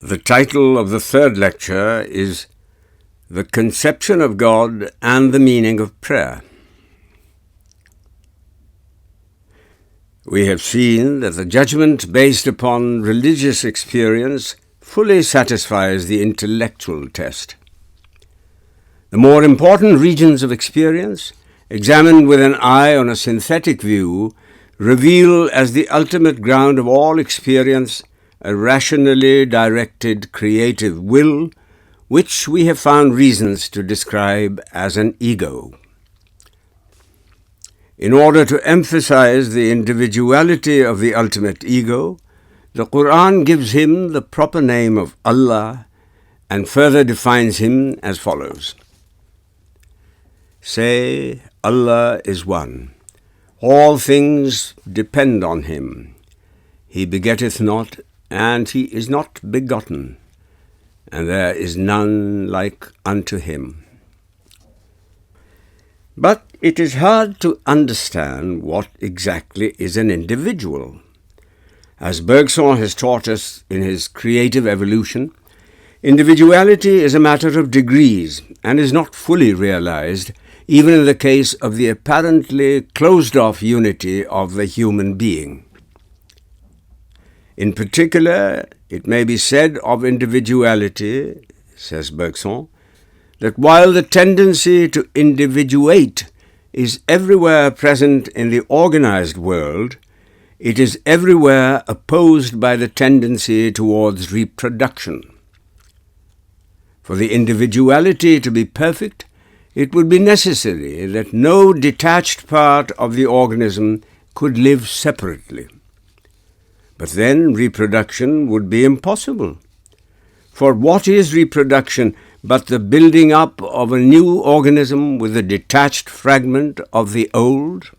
The title of the third lecture is The Conception of God and the Meaning of Prayer. We have seen that the judgment based upon religious experience fully satisfies the intellectual test. The more important regions of experience, examined with an eye on a synthetic view, reveal as the ultimate ground of all experience a rationally directed creative will, which we have found reasons to describe as an ego. In order to emphasize the individuality of the ultimate ego, the Quran gives him the proper name of Allah and further defines him as follows. Say, Allah is one. All things depend on him. He begetteth not, and he is not begotten, and there is none like unto him. But it is hard to understand what exactly is an individual. As Bergson has taught us in his Creative Evolution, individuality is a matter of degrees and is not fully realized, even in the case of the apparently closed-off unity of the human being. In particular, it may be said of individuality, says Bergson, that while the tendency to individuate is everywhere present in the organized world, it is everywhere opposed by the tendency towards reproduction. For the individuality to be perfect, it would be necessary that no detached part of the organism could live separately. But then reproduction would be impossible. For what is reproduction but the building up of a new organism with a detached fragment of the old?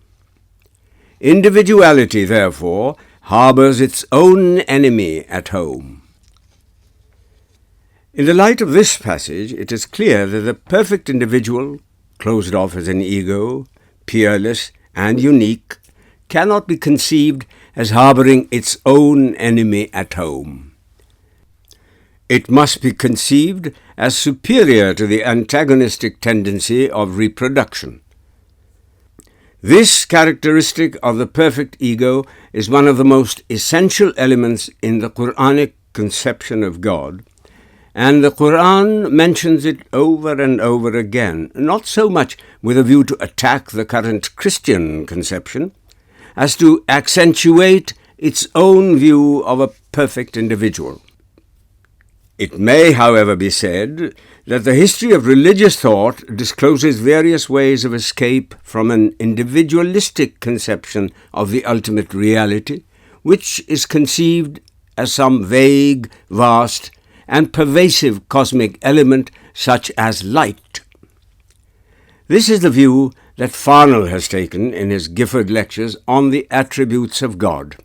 Individuality, therefore, harbors its own enemy at home. In the light of this passage, it is clear that the perfect individual, closed off as an ego, peerless and unique, cannot be conceived as harboring its own enemy at home. It must be conceived as superior to the antagonistic tendency of reproduction. This characteristic of the perfect ego is one of the most essential elements in the Quranic conception of God, and the Quran mentions it over and over again, not so much with a view to attack the current Christian conception, as to accentuate its own view of a perfect individual. It may, however, be said that the history of religious thought discloses various ways of escape from an individualistic conception of the ultimate reality, which is conceived as some vague, vast, and pervasive cosmic element such as light. This is the view that Farnell has taken in his Gifford lectures on the attributes of God.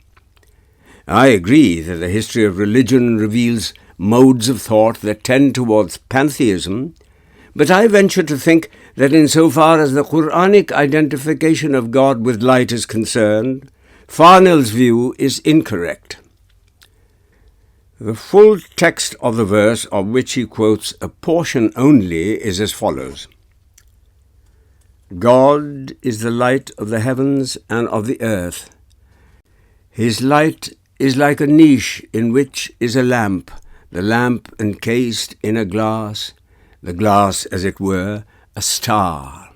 I agree that the history of religion reveals modes of thought that tend towards pantheism, but I venture to think that insofar as the Quranic identification of God with light is concerned, Farnell's view is incorrect. The full text of the verse, of which he quotes a portion only, is as follows. God is the light of the heavens and of the earth. His light is like a niche in which is a lamp, the lamp encased in a glass, the glass, as it were, a star.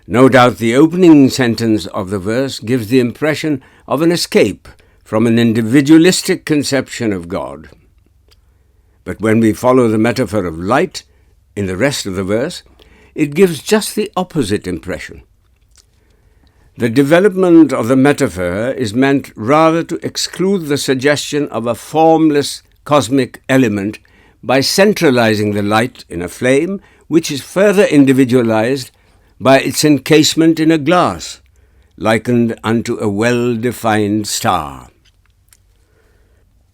No doubt the opening sentence of the verse gives the impression of an escape from an individualistic conception of God. But when we follow the metaphor of light in the rest of the verse, it gives just the opposite impression. The development of the metaphor is meant rather to exclude the suggestion of a formless cosmic element by centralizing the light in a flame which is further individualized by its encasement in a glass, likened unto a well-defined star.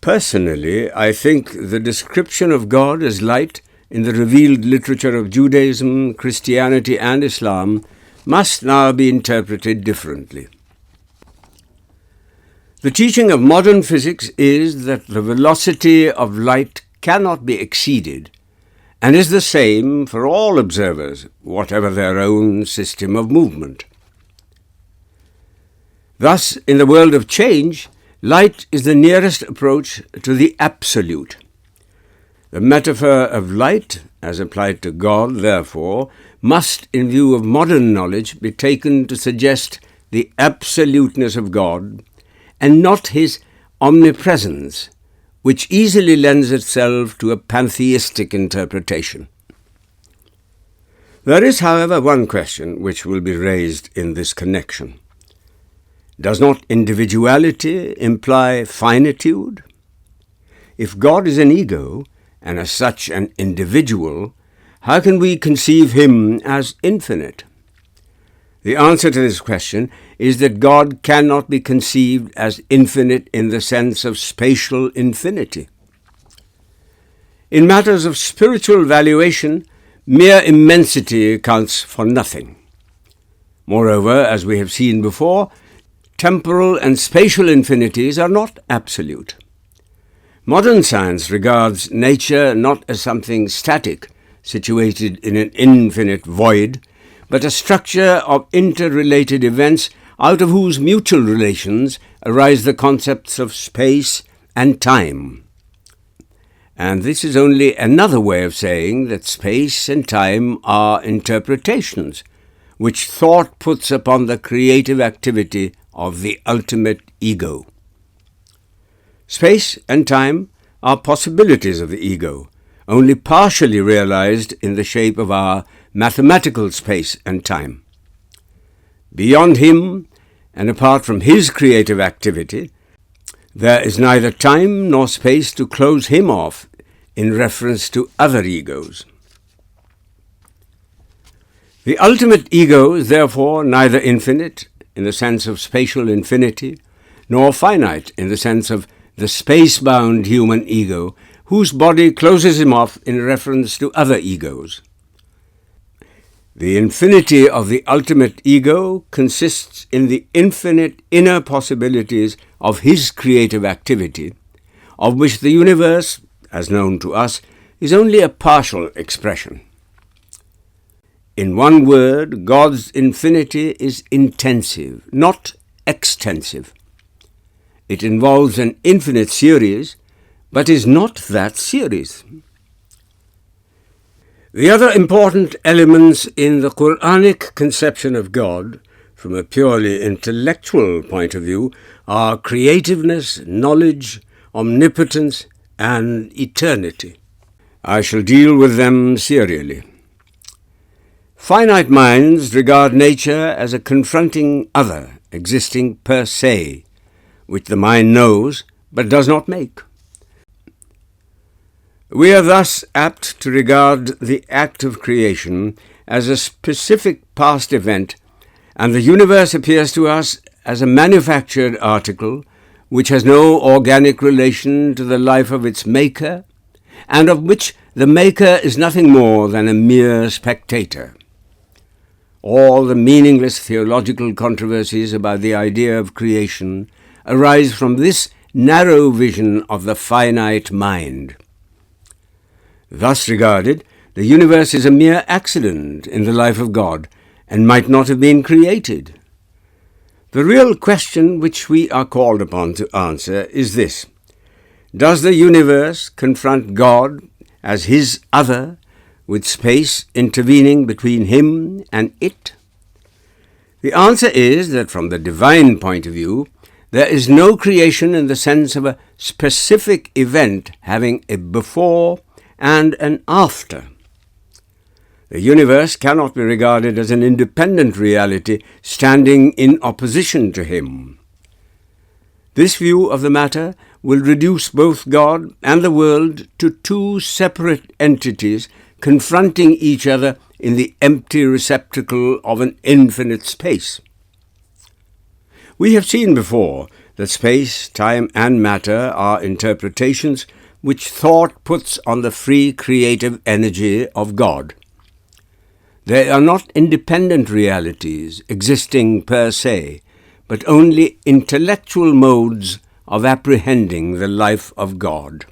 Personally, I think the description of God as light in the revealed literature of Judaism, Christianity, and Islam must now be interpreted differently. The teaching of modern physics is that the velocity of light cannot be exceeded and is the same for all observers, whatever their own system of movement. Thus, in the world of change, light is the nearest approach to the absolute. The metaphor of light, as applied to God, therefore, must, in view of modern knowledge, be taken to suggest the absoluteness of God and not his omnipresence, which easily lends itself to a pantheistic interpretation. There is, however, one question which will be raised in this connection. Does not individuality imply finitude? If God is an ego, and as such an individual, how can we conceive him as infinite? The answer to this question is that God cannot be conceived as infinite in the sense of spatial infinity. In matters of spiritual valuation, mere immensity counts for nothing. Moreover, as we have seen before, temporal and spatial infinities are not absolute. Modern science regards nature not as something static, situated in an infinite void, but a structure of interrelated events out of whose mutual relations arise the concepts of space and time. And this is only another way of saying that space and time are interpretations, which thought puts upon the creative activity of the ultimate ego. Space and time are possibilities of the ego, only partially realized in the shape of our mathematical space and time. Beyond him, and apart from his creative activity, there is neither time nor space to close him off in reference to other egos. The ultimate ego is therefore neither infinite in the sense of spatial infinity, nor finite in the sense of the space-bound human ego, whose body closes him off in reference to other egos. The infinity of the ultimate ego consists in the infinite inner possibilities of his creative activity, of which the universe, as known to us, is only a partial expression. In one word, God's infinity is intensive, not extensive. It involves an infinite series, but is not that series. The other important elements in the Quranic conception of God, from a purely intellectual point of view, are creativeness, knowledge, omnipotence, and eternity. I shall deal with them serially. Finite minds regard nature as a confronting other, existing per se, which the mind knows but does not make. We are thus apt to regard the act of creation as a specific past event, and the universe appears to us as a manufactured article which has no organic relation to the life of its maker, and of which the maker is nothing more than a mere spectator. All the meaningless theological controversies about the idea of creation arise from this narrow vision of the finite mind. Thus regarded, the universe is a mere accident in the life of God, and might not have been created. The real question which we are called upon to answer is this: does the universe confront God as his other, with space intervening between him and it? The answer is that from the divine point of view, there is no creation in the sense of a specific event having a before and an after. The universe cannot be regarded as an independent reality standing in opposition to him. This view of the matter will reduce both God and the world to two separate entities confronting each other in the empty receptacle of an infinite space. We have seen before that space, time, and matter are interpretations which thought puts on the free creative energy of God. They are not independent realities existing per se, but only intellectual modes of apprehending the life of God.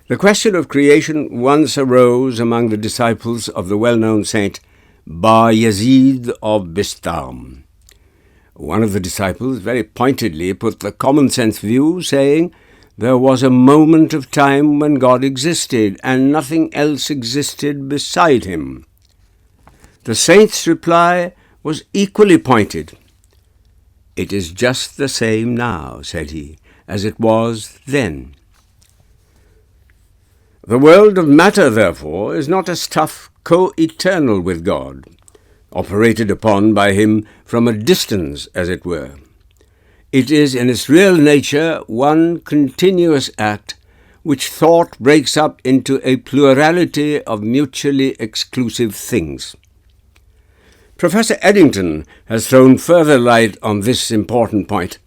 The question of creation once arose among the disciples of the well-known saint Bayezid of Bistam. One of the disciples very pointedly put the common-sense view, saying, "There was a moment of time when God existed, and nothing else existed beside him." The saint's reply was equally pointed. "It is just the same now," said he, "as it was then." The world of matter, therefore, is not a stuff co-eternal with God, operated upon by him from a distance, as it were. It is in its real nature one continuous act which thought breaks up into a plurality of mutually exclusive things. Professor Eddington has thrown further light on this important point,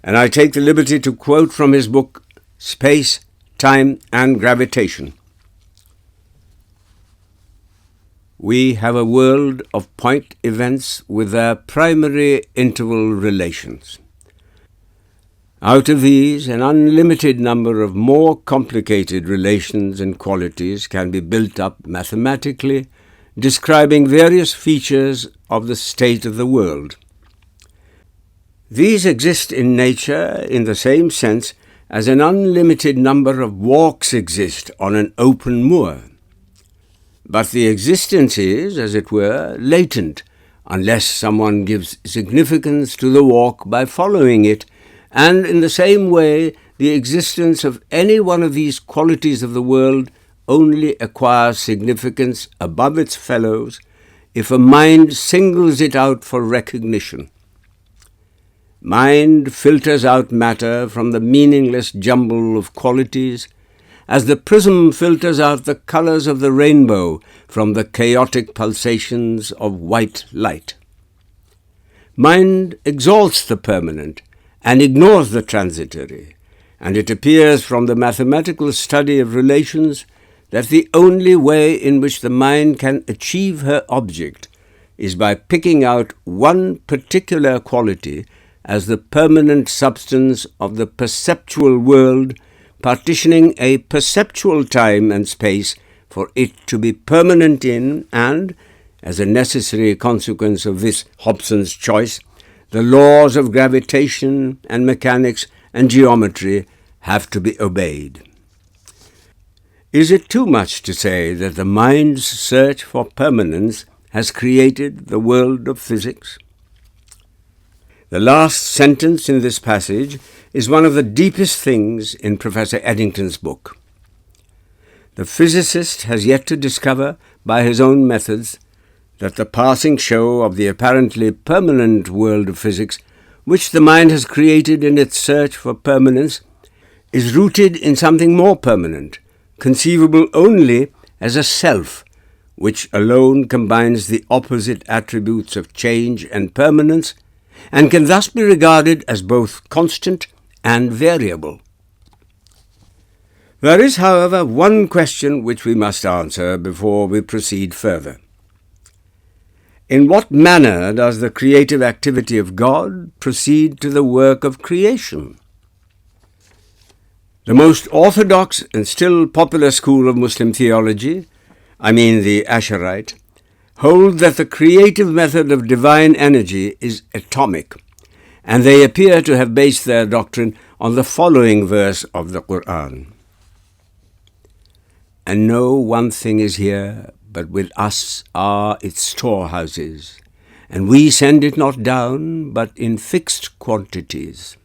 and I take the liberty to quote from his book, Space, Time and Gravitation. "We have a world of point events with their primary interval relations. Out of these, an unlimited number of more complicated relations and qualities can be built up mathematically, describing various features of the state of the world. These exist in nature in the same sense as an unlimited number of walks exist on an open moor. But the existence is, as it were, latent, unless someone gives significance to the walk by following it, and in the same way the existence of any one of these qualities of the world only acquires significance above its fellows if a mind singles it out for recognition. Mind filters out matter from the meaningless jumble of qualities, as the prism filters out the colors of the rainbow from the chaotic pulsations of white light. Mind exalts the permanent and ignores the transitory, and it appears from the mathematical study of relations that the only way in which the mind can achieve her object is by picking out one particular quality as the permanent substance of the perceptual world, partitioning a perceptual time and space for it to be permanent in, and, as a necessary consequence of this Hobson's choice, the laws of gravitation and mechanics and geometry have to be obeyed. Is it too much to say that the mind's search for permanence has created the world of physics? The last sentence in this passage is one of the deepest things in Professor Eddington's book. The physicist has yet to discover, by his own methods, that the passing show of the apparently permanent world of physics, which the mind has created in its search for permanence, is rooted in something more permanent, conceivable only as a self, which alone combines the opposite attributes of change and permanence, and can thus be regarded as both constant and variable. There is, however, one question which we must answer before we proceed further. In what manner does the creative activity of God proceed to the work of creation? The most orthodox and still popular school of Muslim theology, I mean the Asharite, hold that the creative method of divine energy is atomic, and they appear to have based their doctrine on the following verse of the Quran. "And no one thing is here, but with us are its storehouses, and we send it not down, but in fixed quantities."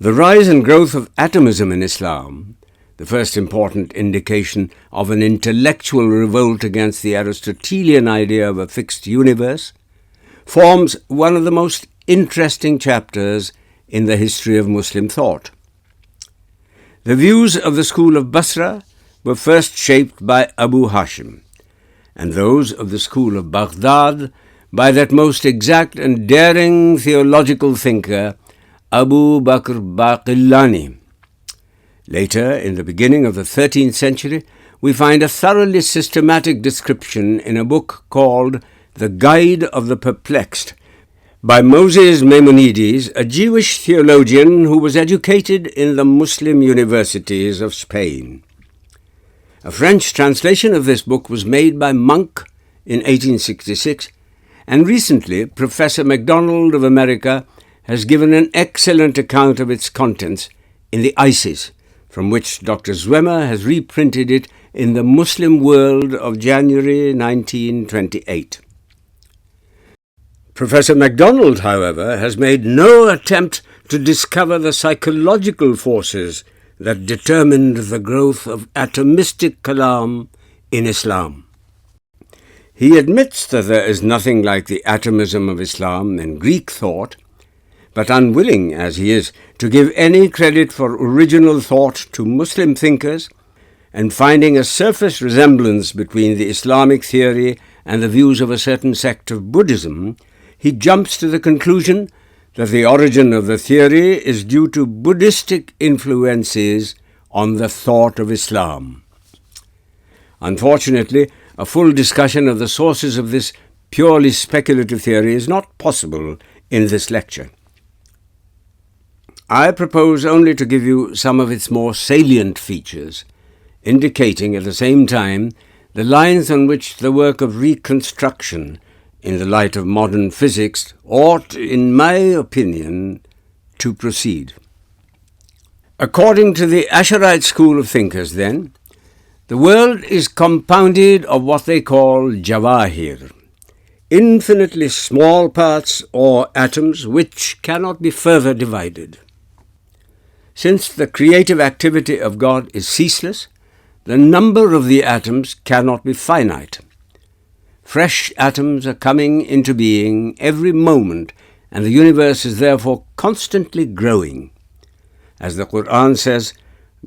The rise and growth of atomism in Islam, the first important indication of an intellectual revolt against the Aristotelian idea of a fixed universe, forms one of the most interesting chapters in the history of Muslim thought. The views of the school of Basra were first shaped by Abu Hashim, and those of the school of Baghdad by that most exact and daring theological thinker, Abu Bakr Baqillani. Later, in the beginning of the 13th century, we find a thoroughly systematic description in a book called The Guide of the Perplexed, by Moses Maimonides, a Jewish theologian who was educated in the Muslim universities of Spain. A French translation of this book was made by Monk in 1866, and recently Professor MacDonald of America has given an excellent account of its contents in the ISIS, from which Dr. Zwemmer has reprinted it in the Muslim World of January 1928. Professor MacDonald, however, has made no attempt to discover the psychological forces that determined the growth of atomistic kalam in Islam. He admits that there is nothing like the atomism of Islam in Greek thought, but unwilling, as he is, to give any credit for original thought to Muslim thinkers, and finding a surface resemblance between the Islamic theory and the views of a certain sect of Buddhism, he jumps to the conclusion that the origin of the theory is due to Buddhistic influences on the thought of Islam. Unfortunately, a full discussion of the sources of this purely speculative theory is not possible in this lecture. I propose only to give you some of its more salient features, indicating at the same time the lines on which the work of reconstruction in the light of modern physics ought, in my opinion, to proceed. According to the Asharite school of thinkers, then, the world is compounded of what they call jawahir, infinitely small parts or atoms which cannot be further divided. Since the creative activity of God is ceaseless, the number of the atoms cannot be finite. Fresh atoms are coming into being every moment, and the universe is therefore constantly growing. As the Quran says,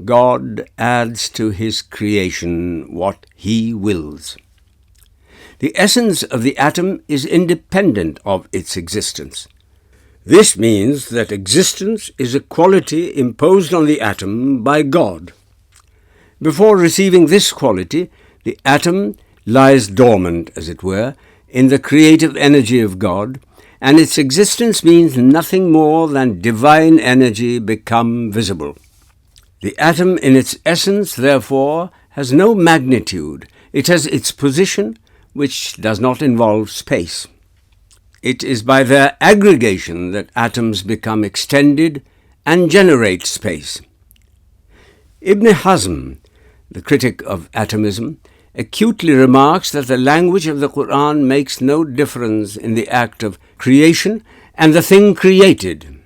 God adds to his creation what he wills. The essence of the atom is independent of its existence. This means that existence is a quality imposed on the atom by God. Before receiving this quality, the atom lies dormant, as it were, in the creative energy of God, and its existence means nothing more than divine energy become visible. The atom in its essence, therefore, has no magnitude. It has its position, which does not involve space. It is by their aggregation that atoms become extended and generate space. Ibn Hazm, the critic of atomism, acutely remarks that the language of the Quran makes no difference in the act of creation and the thing created.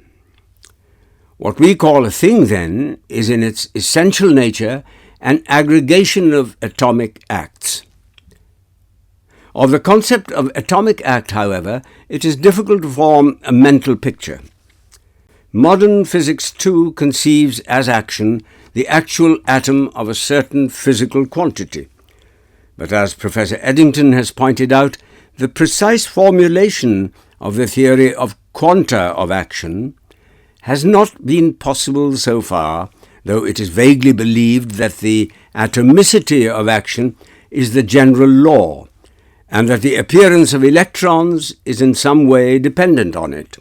What we call a thing, then, is in its essential nature an aggregation of atomic acts. Of the concept of atomic act, however, it is difficult to form a mental picture. Modern physics, too, conceives as action the actual atom of a certain physical quantity. But as Professor Eddington has pointed out, the precise formulation of the theory of quanta of action has not been possible so far, though it is vaguely believed that the atomicity of action is the general law, and that the appearance of electrons is in some way dependent on it.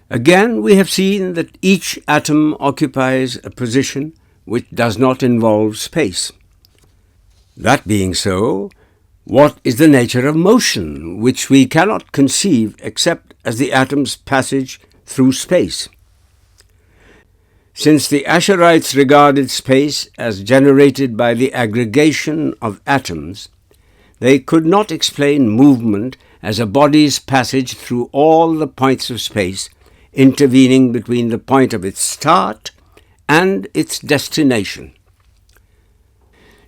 Again, we have seen that each atom occupies a position which does not involve space. That being so, what is the nature of motion, which we cannot conceive except as the atom's passage through space? Since the Asharites regarded space as generated by the aggregation of atoms, they could not explain movement as a body's passage through all the points of space, intervening between the point of its start and its destination.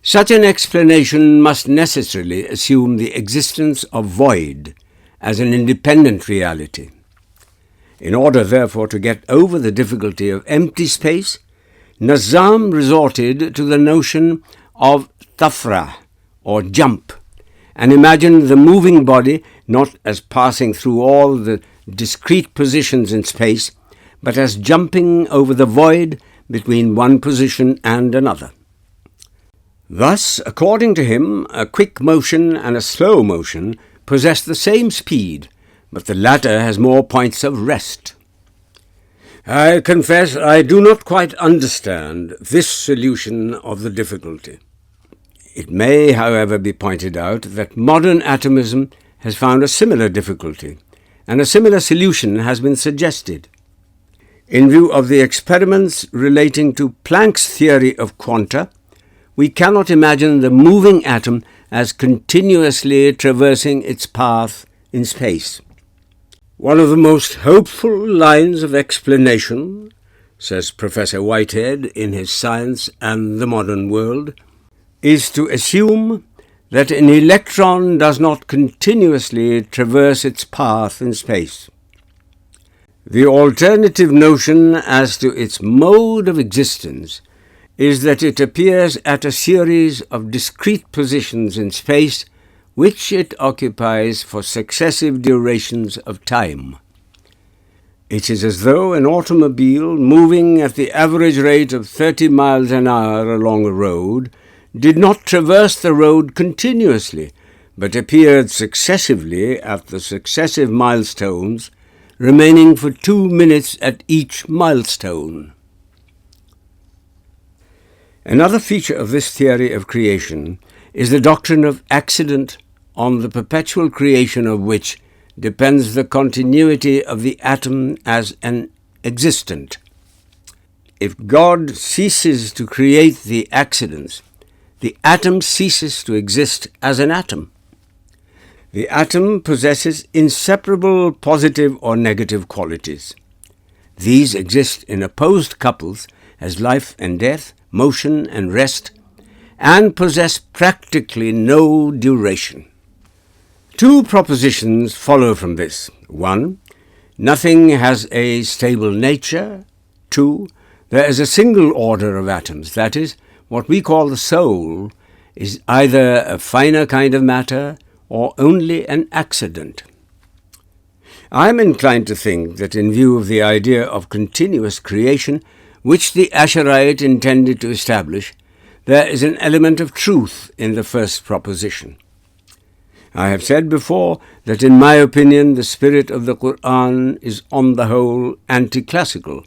Such an explanation must necessarily assume the existence of void as an independent reality. In order, therefore, to get over the difficulty of empty space, Nazam resorted to the notion of tafra, or jump, and imagined the moving body not as passing through all the discrete positions in space, but as jumping over the void between one position and another. Thus, according to him, a quick motion and a slow motion possess the same speed, but the latter has more points of rest. I confess I do not quite understand this solution of the difficulty. It may, however, be pointed out that modern atomism has found a similar difficulty, and a similar solution has been suggested. In view of the experiments relating to Planck's theory of quanta, we cannot imagine the moving atom as continuously traversing its path in space. One of the most hopeful lines of explanation, says Professor Whitehead in his Science and the Modern World, is to assume that an electron does not continuously traverse its path in space. The alternative notion as to its mode of existence is that it appears at a series of discrete positions in space which it occupies for successive durations of time. It is as though an automobile moving at the average rate of 30 miles an hour along a road did not traverse the road continuously, but appeared successively at the successive milestones, remaining for 2 minutes at each milestone. Another feature of this theory of creation is the doctrine of accident, on the perpetual creation of which depends the continuity of the atom as an existent. If God ceases to create the accidents, the atom ceases to exist as an atom. The atom possesses inseparable positive or negative qualities. These exist in opposed couples as life and death, motion and rest, and possess practically no duration. Two propositions follow from this. 1. Nothing has a stable nature. 2. There is a single order of atoms, that is, what we call the soul is either a finer kind of matter or only an accident. I am inclined to think that in view of the idea of continuous creation, which the Asharite intended to establish, there is an element of truth in the first proposition. I have said before that in my opinion the spirit of the Quran is on the whole anti-classical.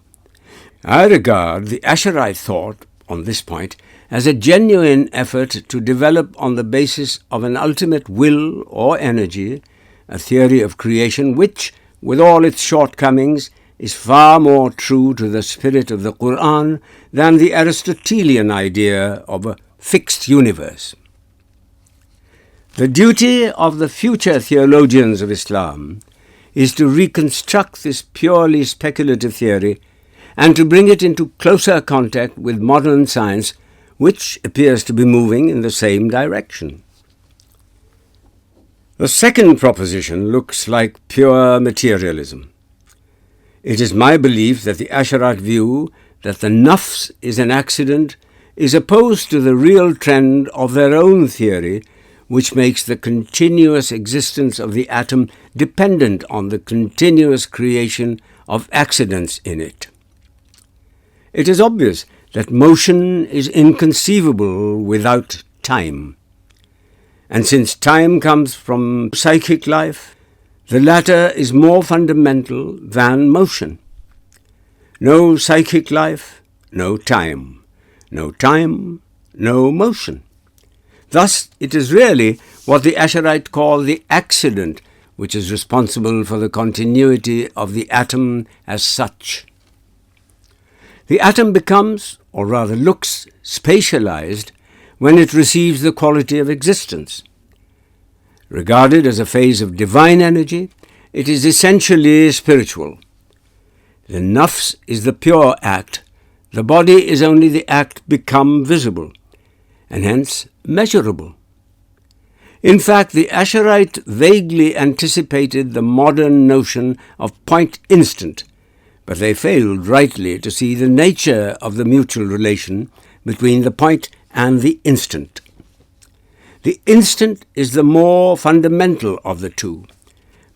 I regard the Asharite thought on this point as a genuine effort to develop on the basis of an ultimate will or energy a theory of creation which, with all its shortcomings, is far more true to the spirit of the Quran than the Aristotelian idea of a fixed universe. The duty of the future theologians of Islam is to reconstruct this purely speculative theory and to bring it into closer contact with modern science, which appears to be moving in the same direction. The second proposition looks like pure materialism. It is my belief that the Asharite view that the nafs is an accident is opposed to the real trend of their own theory, which makes the continuous existence of the atom dependent on the continuous creation of accidents in it. It is obvious that motion is inconceivable without time. And since time comes from psychic life, the latter is more fundamental than motion. No psychic life, no time. No time, no motion. Thus, it is really what the Asharite call the accident which is responsible for the continuity of the atom as such. The atom becomes, or rather looks, spatialized when it receives the quality of existence. Regarded as a phase of divine energy, it is essentially spiritual. The nafs is the pure act. The body is only the act become visible, and hence measurable. In fact, the Asharite vaguely anticipated the modern notion of point instant, but they failed rightly to see the nature of the mutual relation between the point and the instant. The instant is the more fundamental of the two,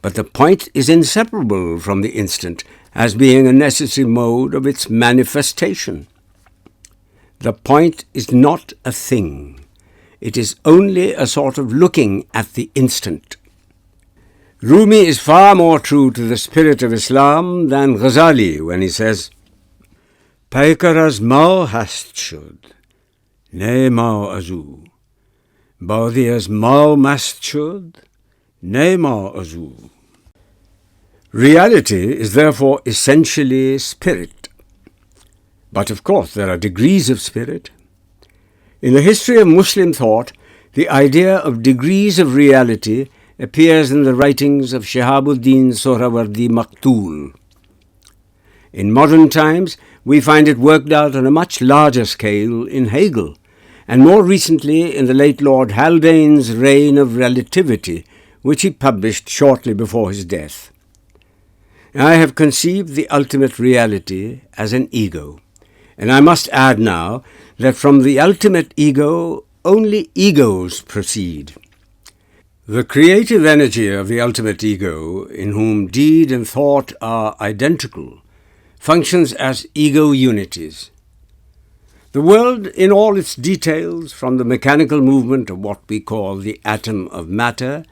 but the point is inseparable from the instant as being a necessary mode of its manifestation. The point is not a thing. It is only a sort of looking at the instant. Rumi is far more true to the spirit of Islam than Ghazali when he says, "Paikar az mau hast shud, ne mau azu. Badi az mau mast shud, ne mau azu." Reality is therefore essentially spirit. But of course there are degrees of spirit. In the history of Muslim thought, the idea of degrees of reality appears in the writings of Shihabuddin Sohrawardi Maktul. In modern times, we find it worked out on a much larger scale in Hegel, and more recently in the late Lord Haldane's Reign of Relativity, which he published shortly before his death. I have conceived the ultimate reality as an ego, and I must add now that from the ultimate ego, only egos proceed. The creative energy of the ultimate ego, in whom deed and thought are identical, functions as ego unities. The world in all its details, from the mechanical movement of what we call the atom of matter,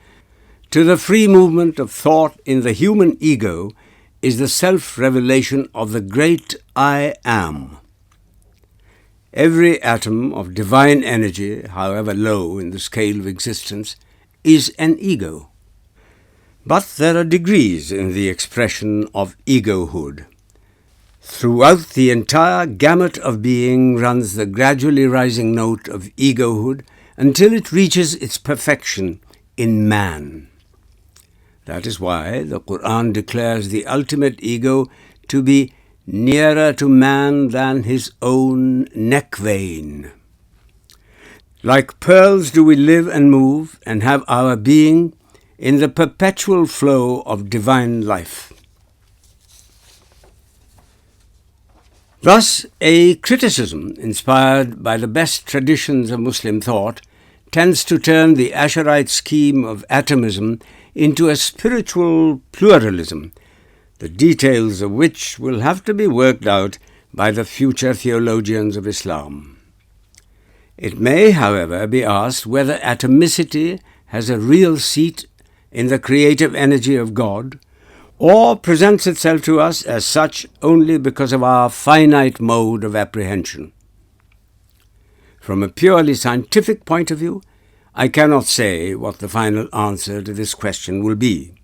to the free movement of thought in the human ego, is the self-revelation of the great I Am. Every atom of divine energy, however low in the scale of existence, is an ego. But there are degrees in the expression of egohood. Throughout the entire gamut of being runs the gradually rising note of egohood until it reaches its perfection in man. That is why the Quran declares the ultimate ego to be nearer to man than his own neck vein. Like pearls do we live and move and have our being in the perpetual flow of divine life. Thus, a criticism inspired by the best traditions of Muslim thought tends to turn the Asharite scheme of atomism into a spiritual pluralism, the details of which will have to be worked out by the future theologians of Islam. It may, however, be asked whether atomicity has a real seat in the creative energy of God, or presents itself to us as such only because of our finite mode of apprehension. From a purely scientific point of view, I cannot say what the final answer to this question will be.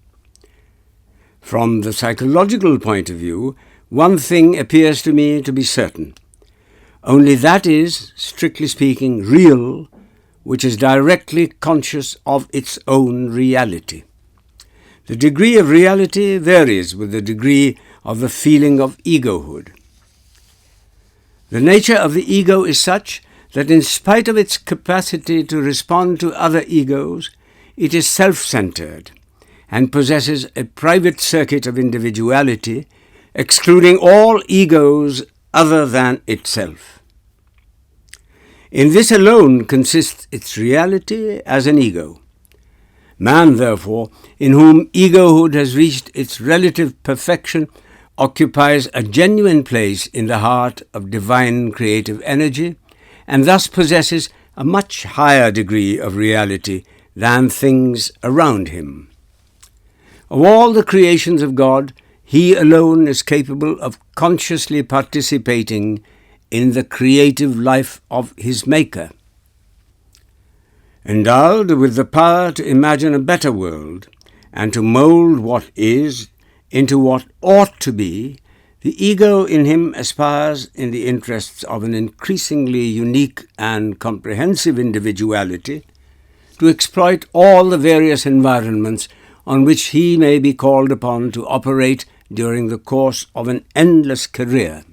From the psychological point of view, one thing appears to me to be certain. Only that is, strictly speaking, real, which is directly conscious of its own reality. The degree of reality varies with the degree of the feeling of egohood. The nature of the ego is such that in spite of its capacity to respond to other egos, it is self-centered and possesses a private circuit of individuality, excluding all egos other than itself. In this alone consists its reality as an ego. Man, therefore, in whom egohood has reached its relative perfection, occupies a genuine place in the heart of divine creative energy, and thus possesses a much higher degree of reality than things around him. Of all the creations of God, he alone is capable of consciously participating in the creative life of his Maker. Endowed with the power to imagine a better world and to mold what is into what ought to be, the ego in him aspires, in the interests of an increasingly unique and comprehensive individuality, to exploit all the various environments on which he may be called upon to operate during the course of an endless career.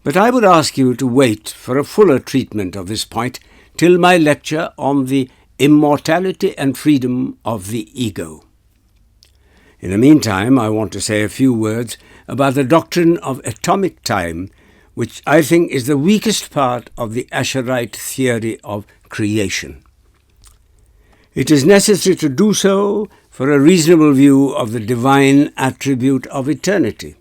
But I would ask you to wait for a fuller treatment of this point till my lecture on the immortality and freedom of the ego. In the meantime, I want to say a few words about the doctrine of atomic time, which I think is the weakest part of the Asharite theory of creation. It is necessary to do so for a reasonable view of the divine attribute of eternity.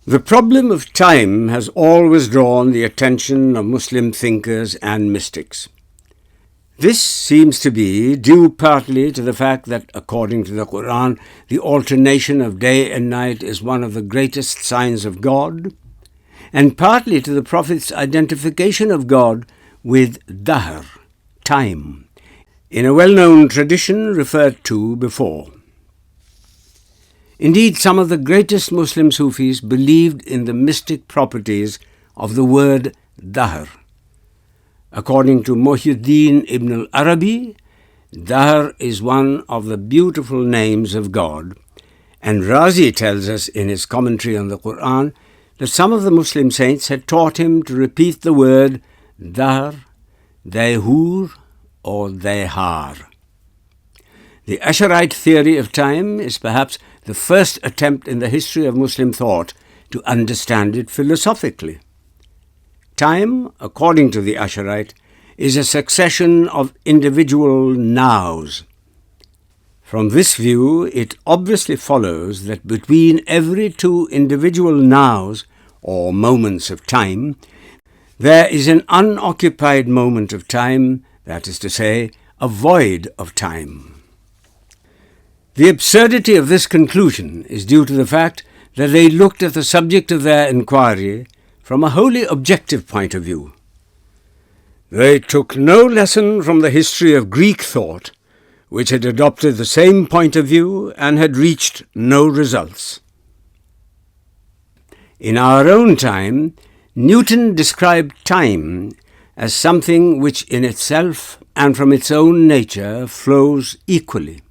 The problem of time has always drawn the attention of Muslim thinkers and mystics. This seems to be due partly to the fact that, according to the Quran, the alternation of day and night is one of the greatest signs of God, and partly to the Prophet's identification of God with dahr, time, in a well-known tradition referred to before. Indeed, some of the greatest Muslim Sufis believed in the mystic properties of the word dahr. According to Muhyiddin ibn al-Arabi, dahr is one of the beautiful names of God, and Razi tells us in his commentary on the Quran that some of the Muslim saints had taught him to repeat the word dahr, dayhur, or dayhar. The Asharite theory of time is perhaps the first attempt in the history of Muslim thought to understand it philosophically. Time, according to the Asharite, is a succession of individual nows. From this view, it obviously follows that between every two individual nows, or moments of time, there is an unoccupied moment of time, that is to say, a void of time. The absurdity of this conclusion is due to the fact that they looked at the subject of their inquiry from a wholly objective point of view. They took no lesson from the history of Greek thought, which had adopted the same point of view and had reached no results. In our own time, Newton described time as something which in itself and from its own nature flows equally.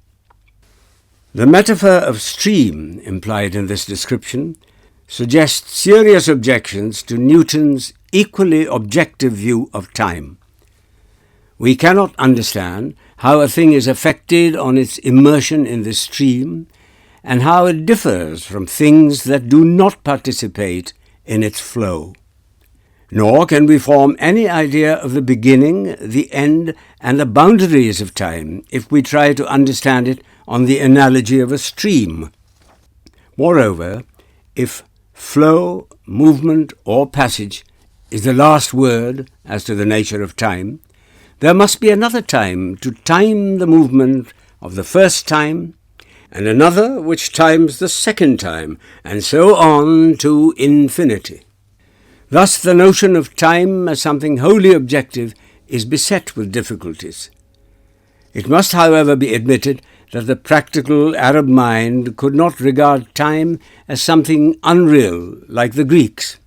The metaphor of stream implied in this description suggests serious objections to Newton's equally objective view of time. We cannot understand how a thing is affected on its immersion in the stream and how it differs from things that do not participate in its flow. Nor can we form any idea of the beginning, the end, and the boundaries of time if we try to understand it on the analogy of a stream. Moreover, if flow, movement, or passage is the last word as to the nature of time, there must be another time to time the movement of the first time, and another which times the second time, and so on to infinity. Thus the notion of time as something wholly objective is beset with difficulties. It must, however, be admitted that the practical Arab mind could not regard time as something unreal like the Greeks.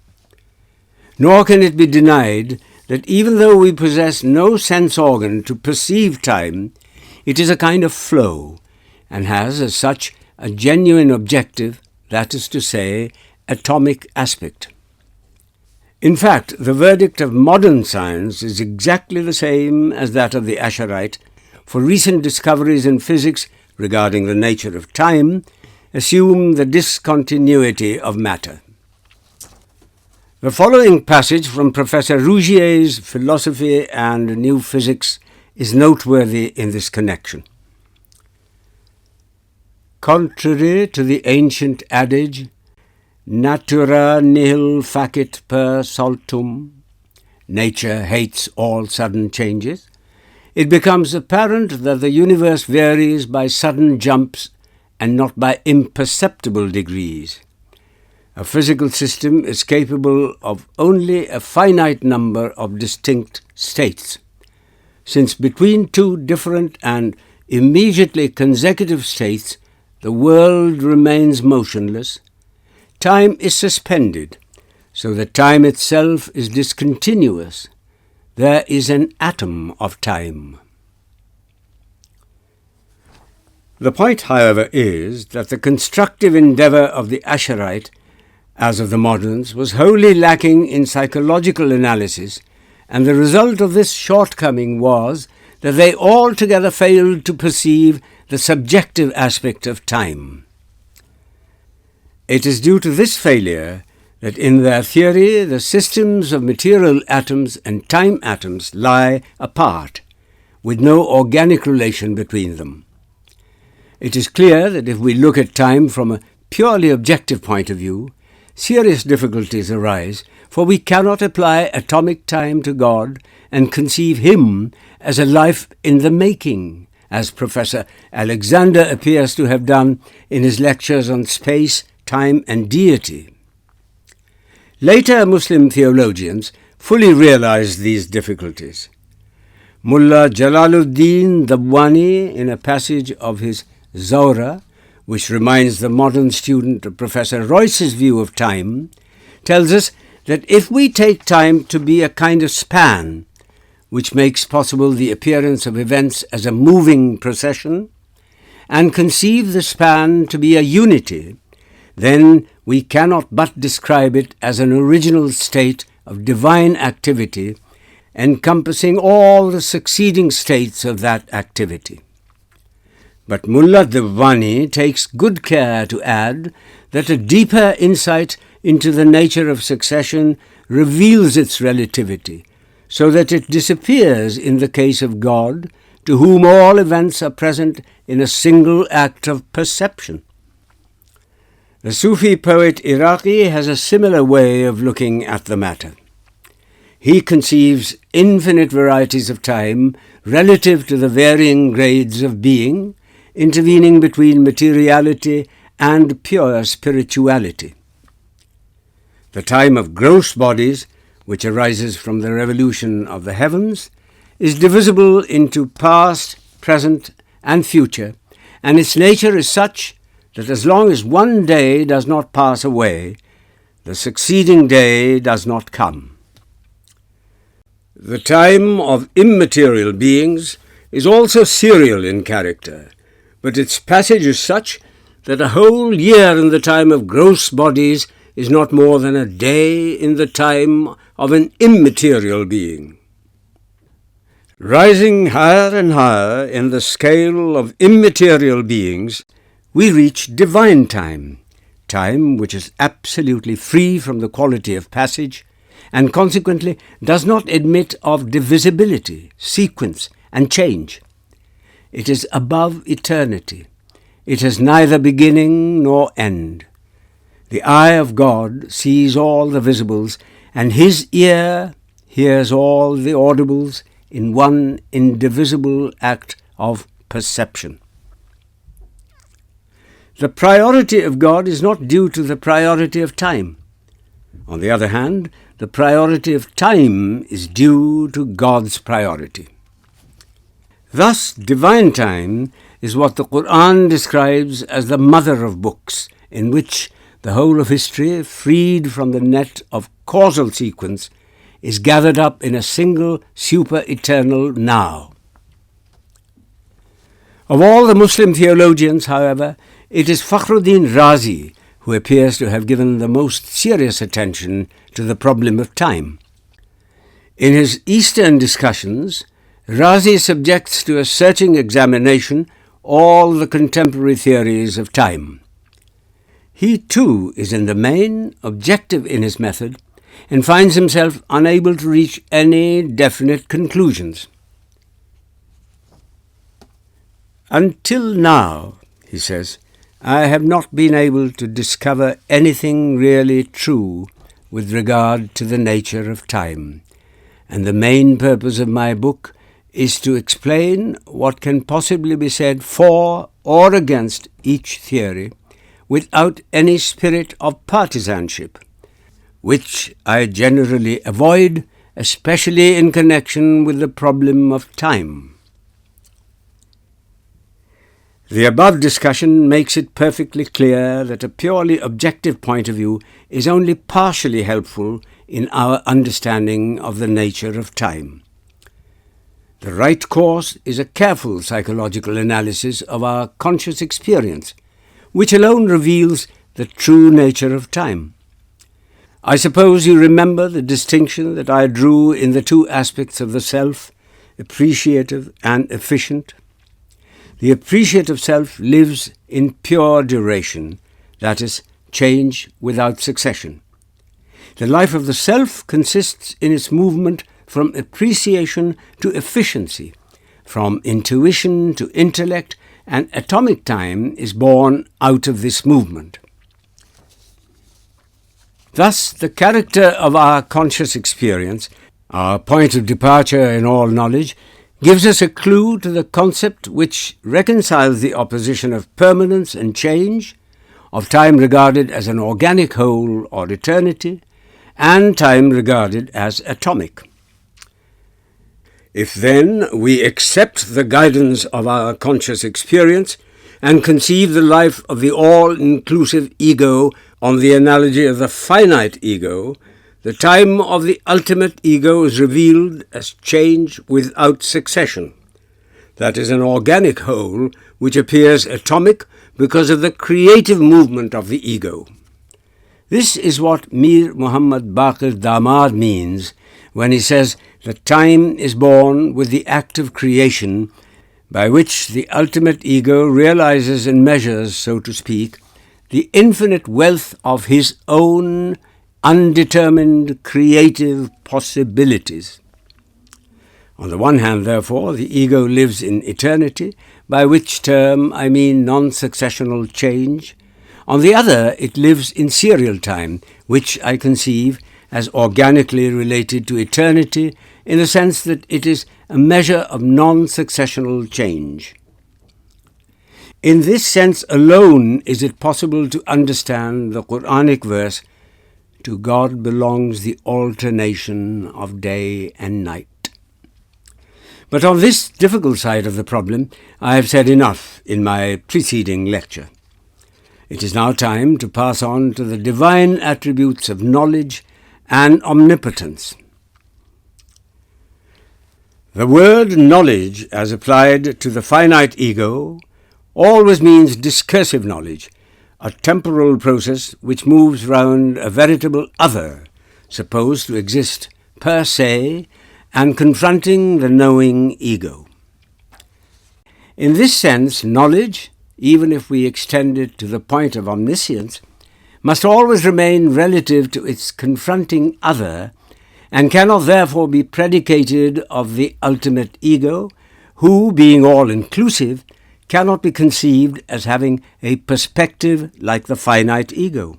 Nor can it be denied that even though we possess no sense organ to perceive time, it is a kind of flow, and has as such a genuine objective, that is to say, atomic aspect. In fact, the verdict of modern science is exactly the same as that of the Asharite, for recent discoveries in physics regarding the nature of time assume the discontinuity of matter. The following passage from Professor Rougier's Philosophy and New Physics is noteworthy in this connection. Contrary to the ancient adage, natura nihil facit per saltum, nature hates all sudden changes, it becomes apparent that the universe varies by sudden jumps and not by imperceptible degrees. A physical system is capable of only a finite number of distinct states. Since between two different and immediately consecutive states the world remains motionless, time is suspended, so that time itself is discontinuous. There is an atom of time. The point, however, is that the constructive endeavour of the Asharite, as of the moderns, was wholly lacking in psychological analysis, and the result of this shortcoming was that they altogether failed to perceive the subjective aspect of time. It is due to this failure that in their theory the systems of material atoms and time atoms lie apart, with no organic relation between them. It is clear that if we look at time from a purely objective point of view, serious difficulties arise, for we cannot apply atomic time to God and conceive Him as a life in the making, as Professor Alexander appears to have done in his lectures on space, time, and deity. Later Muslim theologians fully realized these difficulties. Mullah Jalaluddin Dabwani, in a passage of his Zawra, which reminds the modern student of Professor Royce's view of time, tells us that if we take time to be a kind of span, which makes possible the appearance of events as a moving procession, and conceive the span to be a unity, then we cannot but describe it as an original state of divine activity, encompassing all the succeeding states of that activity. But Mullah Dabwani takes good care to add that a deeper insight into the nature of succession reveals its relativity, so that it disappears in the case of God, to whom all events are present in a single act of perception. The Sufi poet Iraqi has a similar way of looking at the matter. He conceives infinite varieties of time relative to the varying grades of being, intervening between materiality and pure spirituality. The time of gross bodies, which arises from the revolution of the heavens, is divisible into past, present, and future, and its nature is such that as long as one day does not pass away, the succeeding day does not come. The time of immaterial beings is also serial in character, but its passage is such that a whole year in the time of gross bodies is not more than a day in the time of an immaterial being. Rising higher and higher in the scale of immaterial beings, we reach divine time, time which is absolutely free from the quality of passage, and consequently does not admit of divisibility, sequence, and change. It is above eternity. It has neither beginning nor end. The eye of God sees all the visibles, and his ear hears all the audibles in one indivisible act of perception. The priority of God is not due to the priority of time. On the other hand, the priority of time is due to God's priority. Thus, divine time is what the Quran describes as the mother of books, in which the whole of history, freed from the net of causal sequence, is gathered up in a single super-eternal now. Of all the Muslim theologians, however, it is Fakhruddin Razi who appears to have given the most serious attention to the problem of time. In his Eastern discussions, Razi subjects to a searching examination all the contemporary theories of time. He too is in the main objective in his method and finds himself unable to reach any definite conclusions. Until now, he says, I have not been able to discover anything really true with regard to the nature of time, and the main purpose of my book is to explain what can possibly be said for or against each theory without any spirit of partisanship, which I generally avoid, especially in connection with the problem of time. The above discussion makes it perfectly clear that a purely objective point of view is only partially helpful in our understanding of the nature of time. The right course is a careful psychological analysis of our conscious experience, which alone reveals the true nature of time. I suppose you remember the distinction that I drew in the two aspects of the self, appreciative and efficient. The appreciative self lives in pure duration, that is, change without succession. The life of the self consists in its movement from appreciation to efficiency, from intuition to intellect, and atomic time is born out of this movement. Thus, the character of our conscious experience, our point of departure in all knowledge, gives us a clue to the concept which reconciles the opposition of permanence and change, of time regarded as an organic whole or eternity, and time regarded as atomic. If then we accept the guidance of our conscious experience and conceive the life of the all-inclusive ego on the analogy of the finite ego, the time of the ultimate ego is revealed as change without succession. That is an organic whole which appears atomic because of the creative movement of the ego. This is what Mir Muhammad Baqir Damad means when he says that time is born with the act of creation, by which the ultimate ego realizes and measures, so to speak, the infinite wealth of his own undetermined creative possibilities. On the one hand, therefore, the ego lives in eternity, by which term I mean non-successional change. On the other, it lives in serial time, which I conceive as organically related to eternity in the sense that it is a measure of non-successional change. In this sense alone is it possible to understand the Quranic verse, "To God belongs the alternation of day and night." But on this difficult side of the problem, I have said enough in my preceding lecture. It is now time to pass on to the divine attributes of knowledge and omnipotence. The word knowledge, as applied to the finite ego, always means discursive knowledge, a temporal process which moves round a veritable other, supposed to exist per se, and confronting the knowing ego. In this sense, knowledge, even if we extend it to the point of omniscience, must always remain relative to its confronting other, and cannot therefore be predicated of the ultimate ego, who, being all-inclusive, cannot be conceived as having a perspective like the finite ego.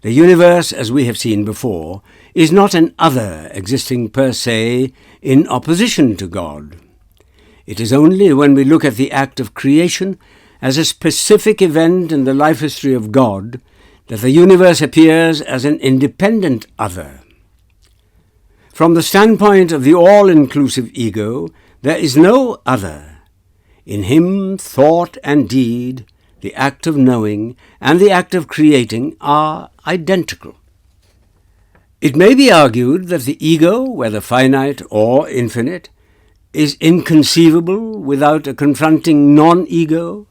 The universe, as we have seen before, is not an other existing per se in opposition to God. It is only when we look at the act of creation as a specific event in the life history of God that the universe appears as an independent other. From the standpoint of the all-inclusive ego, there is no other. In him, thought and deed, the act of knowing and the act of creating are identical. It may be argued that the ego, whether finite or infinite, is inconceivable without a confronting non-ego,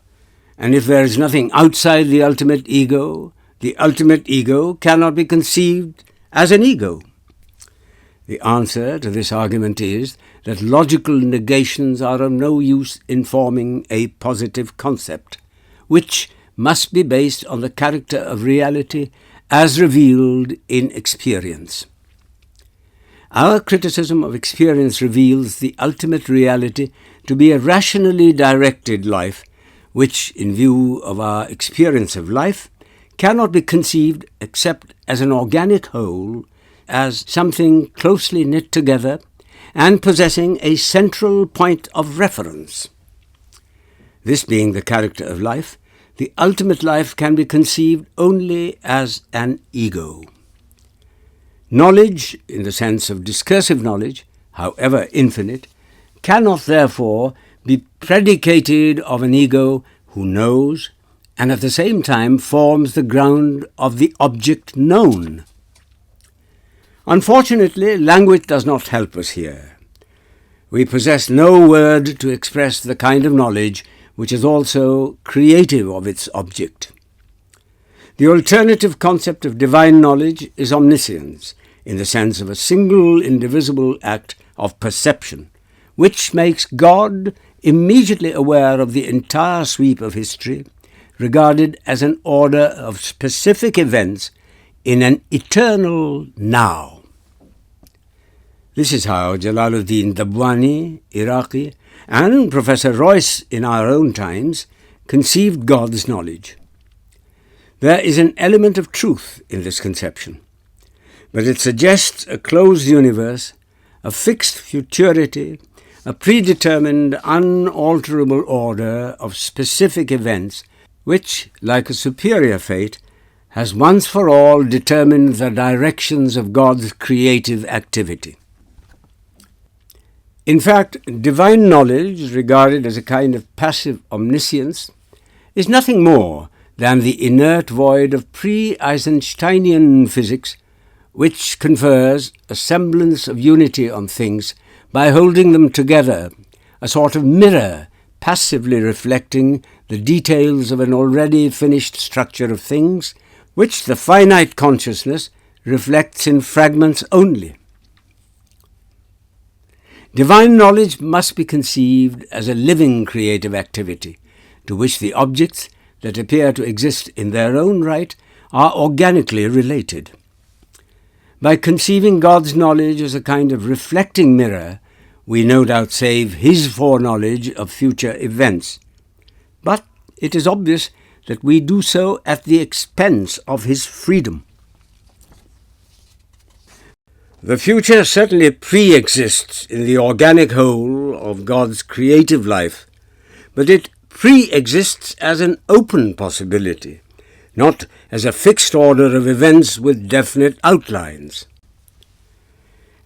and if there is nothing outside the ultimate ego cannot be conceived as an ego. The answer to this argument is that logical negations are of no use in forming a positive concept, which must be based on the character of reality as revealed in experience. Our criticism of experience reveals the ultimate reality to be a rationally directed life, which, in view of our experience of life, cannot be conceived except as an organic whole, as something closely knit together and possessing a central point of reference. This being the character of life, the ultimate life can be conceived only as an ego. Knowledge, in the sense of discursive knowledge, however infinite, cannot therefore be predicated of an ego who knows and at the same time forms the ground of the object known. Unfortunately, language does not help us here. We possess no word to express the kind of knowledge which is also creative of its object. The alternative concept of divine knowledge is omniscience, in the sense of a single indivisible act of perception, which makes God immediately aware of the entire sweep of history, regarded as an order of specific events in an eternal now. This is how Jalaluddin Dabwani, Iraqi, and Professor Royce in our own times conceived God's knowledge. There is an element of truth in this conception, but it suggests a closed universe, a fixed futurity, a predetermined, unalterable order of specific events which, like a superior fate, has once for all determined the directions of God's creative activity. In fact, divine knowledge, regarded as a kind of passive omniscience, is nothing more than the inert void of pre-Einsteinian physics, which confers a semblance of unity on things by holding them together, a sort of mirror passively reflecting the details of an already finished structure of things, which the finite consciousness reflects in fragments only. Divine knowledge must be conceived as a living creative activity, to which the objects that appear to exist in their own right are organically related. By conceiving God's knowledge as a kind of reflecting mirror, we no doubt save His foreknowledge of future events. But it is obvious that we do so at the expense of His freedom. The future certainly pre-exists in the organic whole of God's creative life, but it pre-exists as an open possibility, not as a fixed order of events with definite outlines.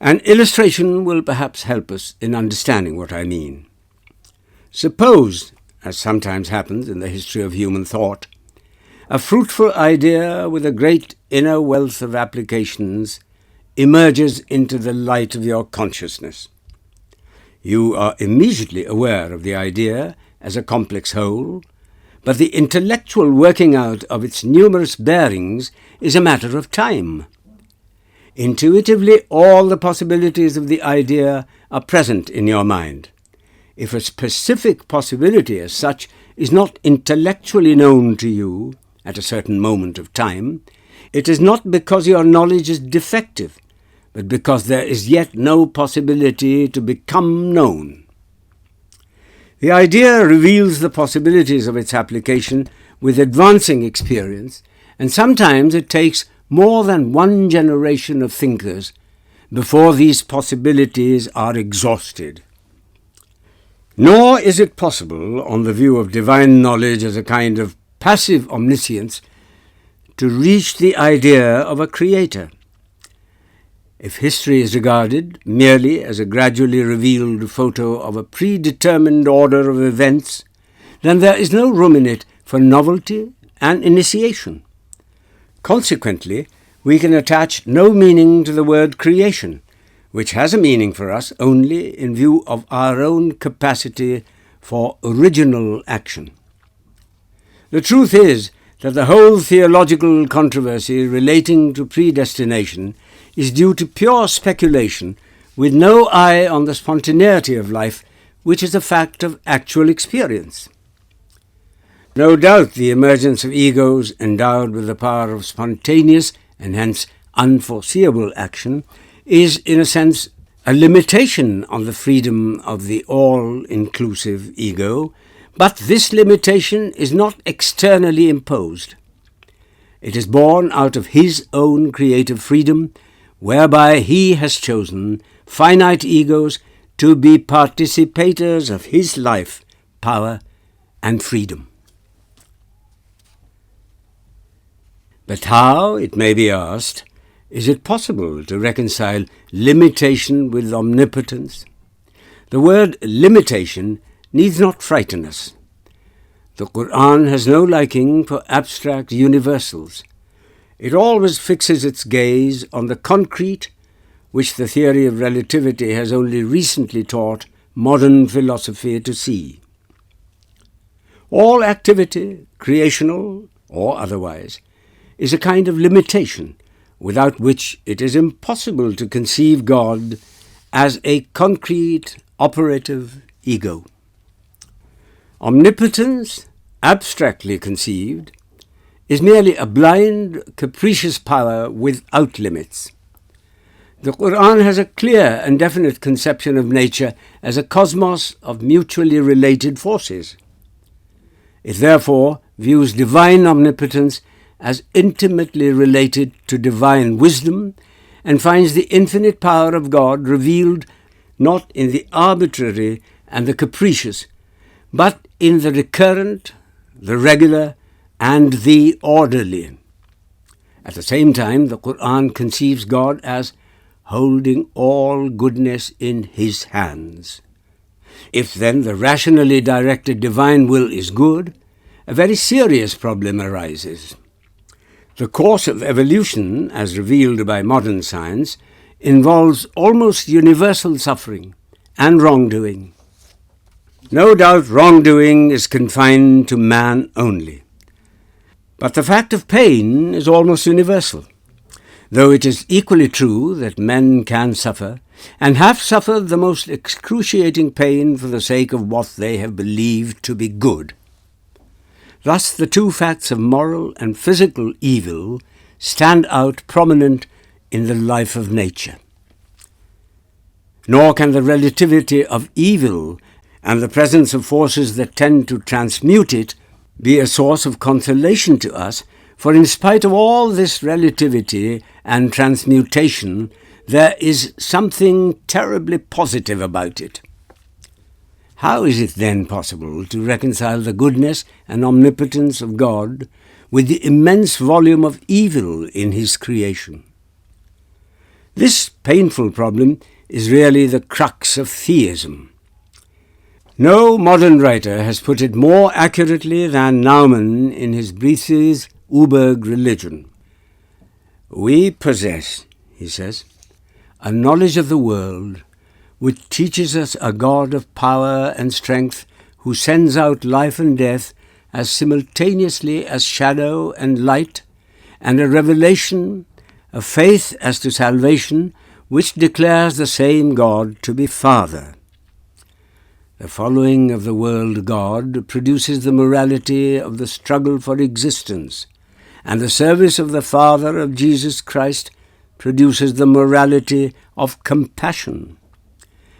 An illustration will perhaps help us in understanding what I mean. Suppose, as sometimes happens in the history of human thought, a fruitful idea with a great inner wealth of applications emerges into the light of your consciousness. You are immediately aware of the idea as a complex whole, but the intellectual working out of its numerous bearings is a matter of time. Intuitively, all the possibilities of the idea are present in your mind. If a specific possibility as such is not intellectually known to you at a certain moment of time, it is not because your knowledge is defective, but because there is yet no possibility to become known. The idea reveals the possibilities of its application with advancing experience, and sometimes it takes more than one generation of thinkers before these possibilities are exhausted. Nor is it possible, on the view of divine knowledge as a kind of passive omniscience, to reach the idea of a creator. If history is regarded merely as a gradually revealed photo of a predetermined order of events, then there is no room in it for novelty and initiation. Consequently, we can attach no meaning to the word creation, which has a meaning for us only in view of our own capacity for original action. The truth is that the whole theological controversy relating to predestination is due to pure speculation with no eye on the spontaneity of life, which is a fact of actual experience. No doubt the emergence of egos endowed with the power of spontaneous and hence unforeseeable action is, in a sense, a limitation on the freedom of the all-inclusive ego, but this limitation is not externally imposed. It is born out of His own creative freedom, whereby He has chosen finite egos to be participators of His life, power, and freedom. But how, it may be asked, is it possible to reconcile limitation with omnipotence? The word limitation needs not frighten us. The Quran has no liking for abstract universals. It always fixes its gaze on the concrete, which the theory of relativity has only recently taught modern philosophy to see. All activity, creational or otherwise, is a kind of limitation, without which it is impossible to conceive God as a concrete, operative ego. Omnipotence, abstractly conceived, is merely a blind, capricious power without limits. The Quran has a clear and definite conception of nature as a cosmos of mutually related forces. It therefore views divine omnipotence as intimately related to divine wisdom and finds the infinite power of God revealed not in the arbitrary and the capricious, but in the recurrent, the regular, and the orderly. At the same time, the Quran conceives God as holding all goodness in His hands. If then the rationally directed divine will is good, a very serious problem arises. The course of evolution, as revealed by modern science, involves almost universal suffering and wrongdoing. No doubt wrongdoing is confined to man only. But the fact of pain is almost universal, though it is equally true that men can suffer, and have suffered the most excruciating pain for the sake of what they have believed to be good. Thus the two facts of moral and physical evil stand out prominent in the life of nature. Nor can the relativity of evil and the presence of forces that tend to transmute it be a source of consolation to us, for in spite of all this relativity and transmutation, there is something terribly positive about it. How is it then possible to reconcile the goodness and omnipotence of God with the immense volume of evil in His creation? This painful problem is really the crux of theism. No modern writer has put it more accurately than Naumann in his Breithes über Religion. We possess, he says, a knowledge of the world which teaches us a God of power and strength who sends out life and death as simultaneously as shadow and light, and a revelation, a faith as to salvation, which declares the same God to be Father. The following of the world God produces the morality of the struggle for existence, and the service of the Father of Jesus Christ produces the morality of compassion.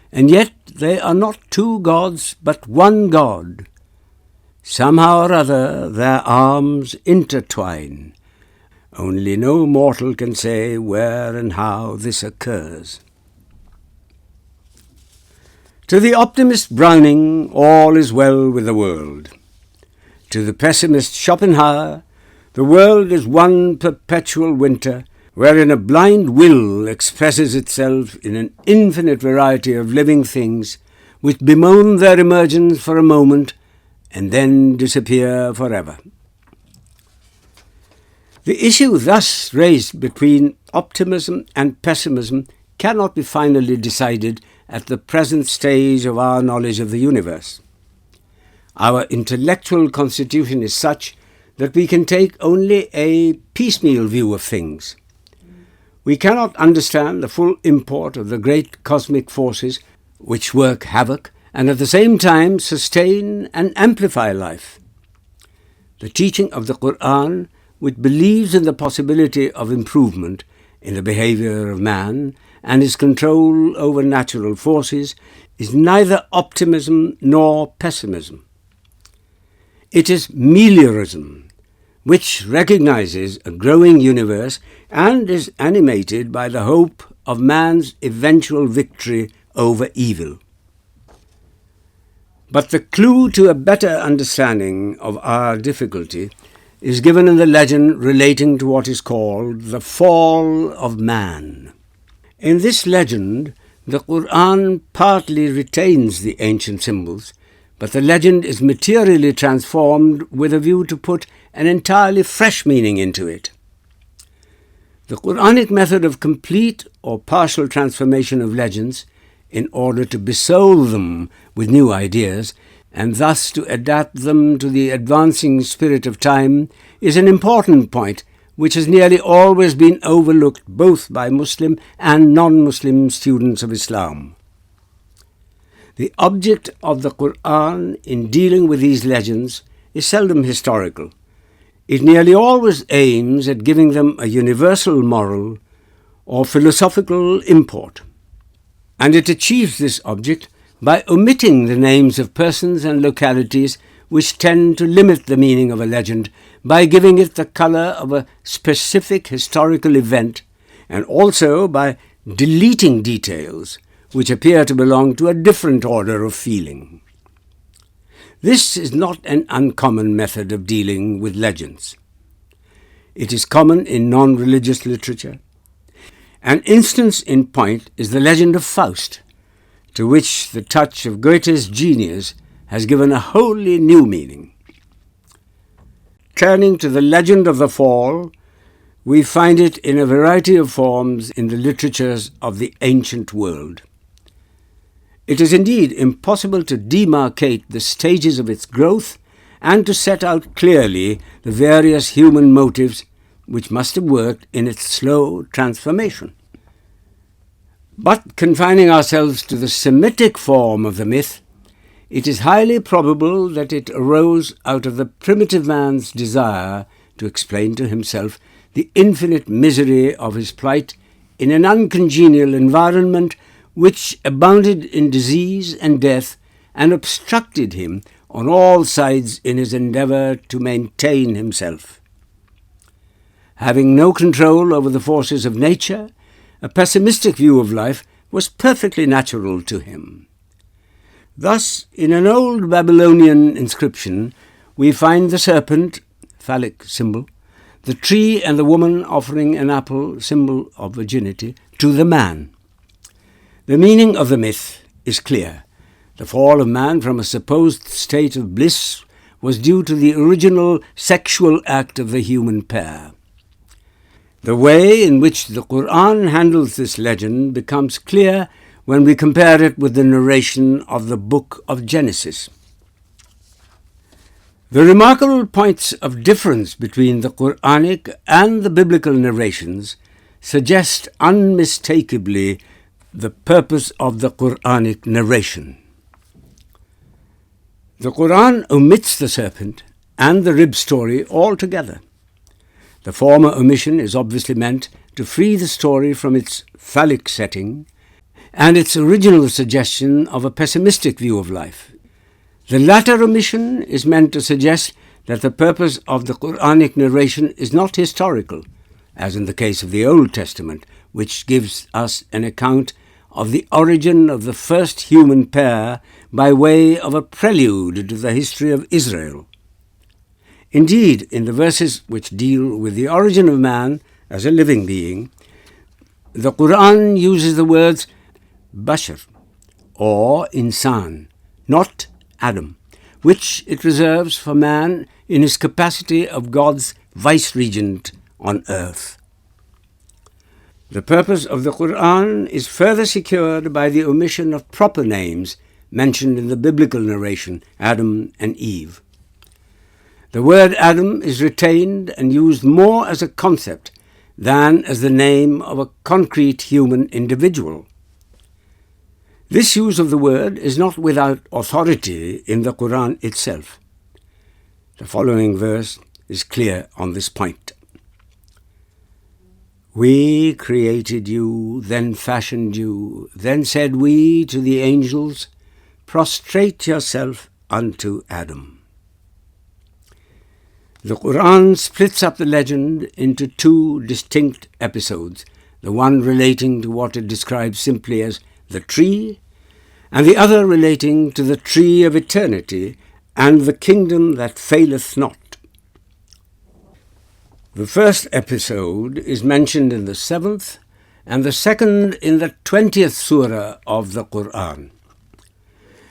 And yet they are not two gods, but one God. Somehow or other their arms intertwine. Only no mortal can say where and how this occurs. To the optimist Browning, all is well with the world. To the pessimist Schopenhauer, the world is one perpetual winter, wherein a blind will expresses itself in an infinite variety of living things which bemoan their emergence for a moment and then disappear forever. The issue thus raised between optimism and pessimism cannot be finally decided at the present stage of our knowledge of the universe. Our intellectual constitution is such that we can take only a piecemeal view of things. We cannot understand the full import of the great cosmic forces which work havoc and at the same time sustain and amplify life. The teaching of the Quran, which believes in the possibility of improvement in the behavior of man and his control over natural forces, is neither optimism nor pessimism. It is meliorism, which recognizes a growing universe and is animated by the hope of man's eventual victory over evil. But the clue to a better understanding of our difficulty is given in the legend relating to what is called the fall of man. In this legend, the Quran partly retains the ancient symbols, but the legend is materially transformed with a view to put an entirely fresh meaning into it. The Quranic method of complete or partial transformation of legends in order to besoul them with new ideas and thus to adapt them to the advancing spirit of time is an important point which has nearly always been overlooked both by Muslim and non-Muslim students of Islam. The object of the Quran in dealing with these legends is seldom historical. It nearly always aims at giving them a universal moral or philosophical import. And it achieves this object by omitting the names of persons and localities which tend to limit the meaning of a legend by giving it the color of a specific historical event, and also by deleting details which appear to belong to a different order of feeling. This is not an uncommon method of dealing with legends. It is common in non-religious literature. An instance in point is the legend of Faust, to which the touch of Goethe's genius has given a wholly new meaning. Turning to the legend of the fall, we find it in a variety of forms in the literatures of the ancient world. It is indeed impossible to demarcate the stages of its growth and to set out clearly the various human motives which must have worked in its slow transformation. But confining ourselves to the Semitic form of the myth, it is highly probable that it arose out of the primitive man's desire to explain to himself the infinite misery of his plight in an uncongenial environment which abounded in disease and death and obstructed him on all sides in his endeavour to maintain himself. Having no control over the forces of nature, a pessimistic view of life was perfectly natural to him. Thus, in an old Babylonian inscription, we find the serpent, phallic symbol, the tree and the woman offering an apple, symbol of virginity, to the man. The meaning of the myth is clear. The fall of man from a supposed state of bliss was due to the original sexual act of the human pair. The way in which the Quran handles this legend becomes clear when we compare it with the narration of the book of Genesis. The remarkable points of difference between the Quranic and the biblical narrations suggest unmistakably the purpose of the Quranic narration. The Quran omits the serpent and the rib story altogether. The former omission is obviously meant to free the story from its phallic setting and its original suggestion of a pessimistic view of life. The latter omission is meant to suggest that the purpose of the Quranic narration is not historical, as in the case of the Old Testament, which gives us an account of the origin of the first human pair by way of a prelude to the history of Israel. Indeed, in the verses which deal with the origin of man as a living being, the Quran uses the words bashar or insan, not Adam, which it reserves for man in his capacity of God's vice-regent on earth. The purpose of the Quran is further secured by the omission of proper names mentioned in the biblical narration, Adam and Eve. The word Adam is retained and used more as a concept than as the name of a concrete human individual. This use of the word is not without authority in the Quran itself. The following verse is clear on this point. We created you, then fashioned you, then said we to the angels, prostrate yourself unto Adam. The Quran splits up the legend into two distinct episodes, the one relating to what it describes simply as the tree, and the other relating to the tree of eternity and the kingdom that faileth not. The first episode is mentioned in the 7th and the second in the 20th surah of the Quran.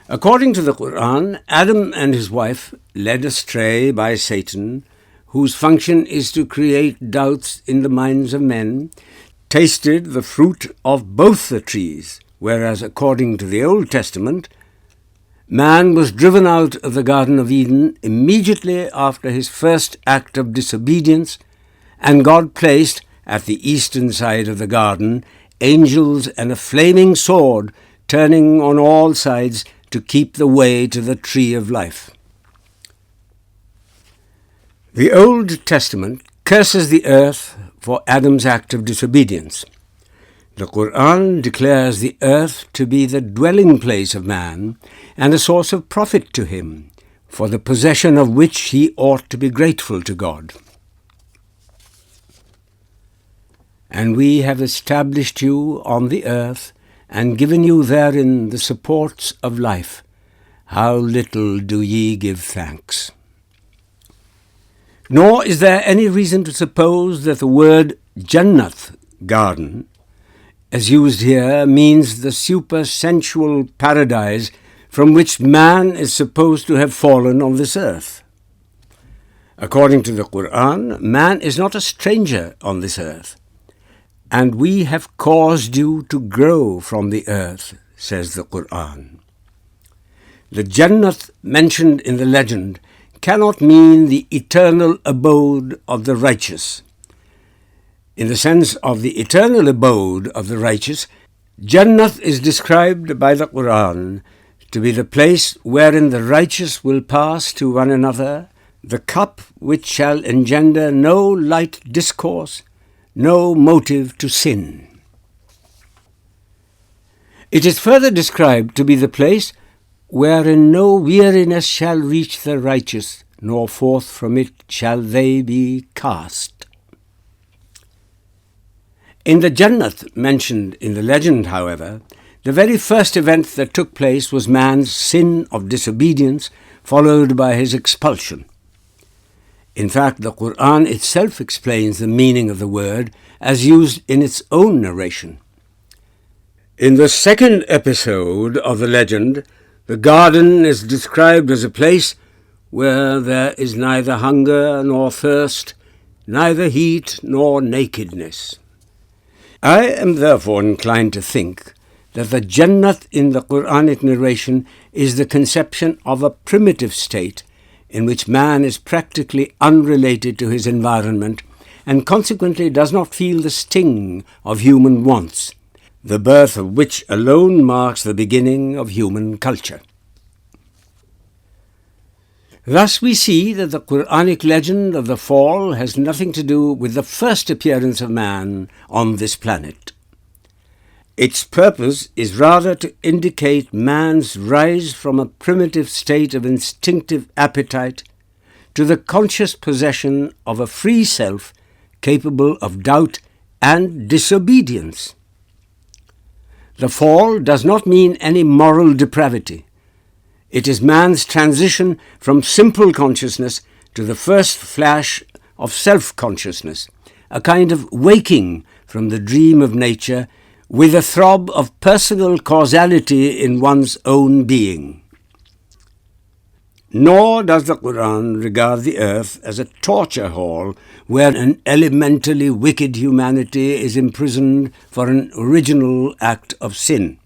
According to the Quran, Adam and his wife, led astray by Satan, whose function is to create doubts in the minds of men, tasted the fruit of both the trees, whereas according to the Old Testament, man was driven out of the Garden of Eden immediately after his first act of disobedience, and God placed at the eastern side of the garden angels and a flaming sword turning on all sides to keep the way to the tree of life. The Old Testament curses the earth for Adam's act of disobedience. The Quran declares the earth to be the dwelling place of man and a source of profit to him, for the possession of which he ought to be grateful to God. And we have established you on the earth and given you therein the supports of life, how little do ye give thanks. Nor is there any reason to suppose that the word Jannat, garden, as used here, means the supersensual paradise from which man is supposed to have fallen on this earth. According to the Quran, man is not a stranger on this earth, and we have caused you to grow from the earth, says the Quran. The Jannat mentioned in the legend cannot mean the eternal abode of the righteous. In the sense of the eternal abode of the righteous, Jannat is described by the Quran to be the place wherein the righteous will pass to one another the cup which shall engender no light discourse, no motive to sin. It is further described to be the place wherein no weariness shall reach the righteous, nor forth from it shall they be cast. In the Jannat mentioned in the legend, however, the very first event that took place was man's sin of disobedience, followed by his expulsion. In fact, the Quran itself explains the meaning of the word as used in its own narration. In the second episode of the legend, the garden is described as a place where there is neither hunger nor thirst, neither heat nor nakedness. I am therefore inclined to think that the Jannat in the Quranic narration is the conception of a primitive state in which man is practically unrelated to his environment and consequently does not feel the sting of human wants, the birth of which alone marks the beginning of human culture. Thus we see that the Quranic legend of the fall has nothing to do with the first appearance of man on this planet. Its purpose is rather to indicate man's rise from a primitive state of instinctive appetite to the conscious possession of a free self capable of doubt and disobedience. The fall does not mean any moral depravity. It is man's transition from simple consciousness to the first flash of self-consciousness, a kind of waking from the dream of nature with a throb of personal causality in one's own being. Nor does the Quran regard the earth as a torture hall where an elementally wicked humanity is imprisoned for an original act of sin.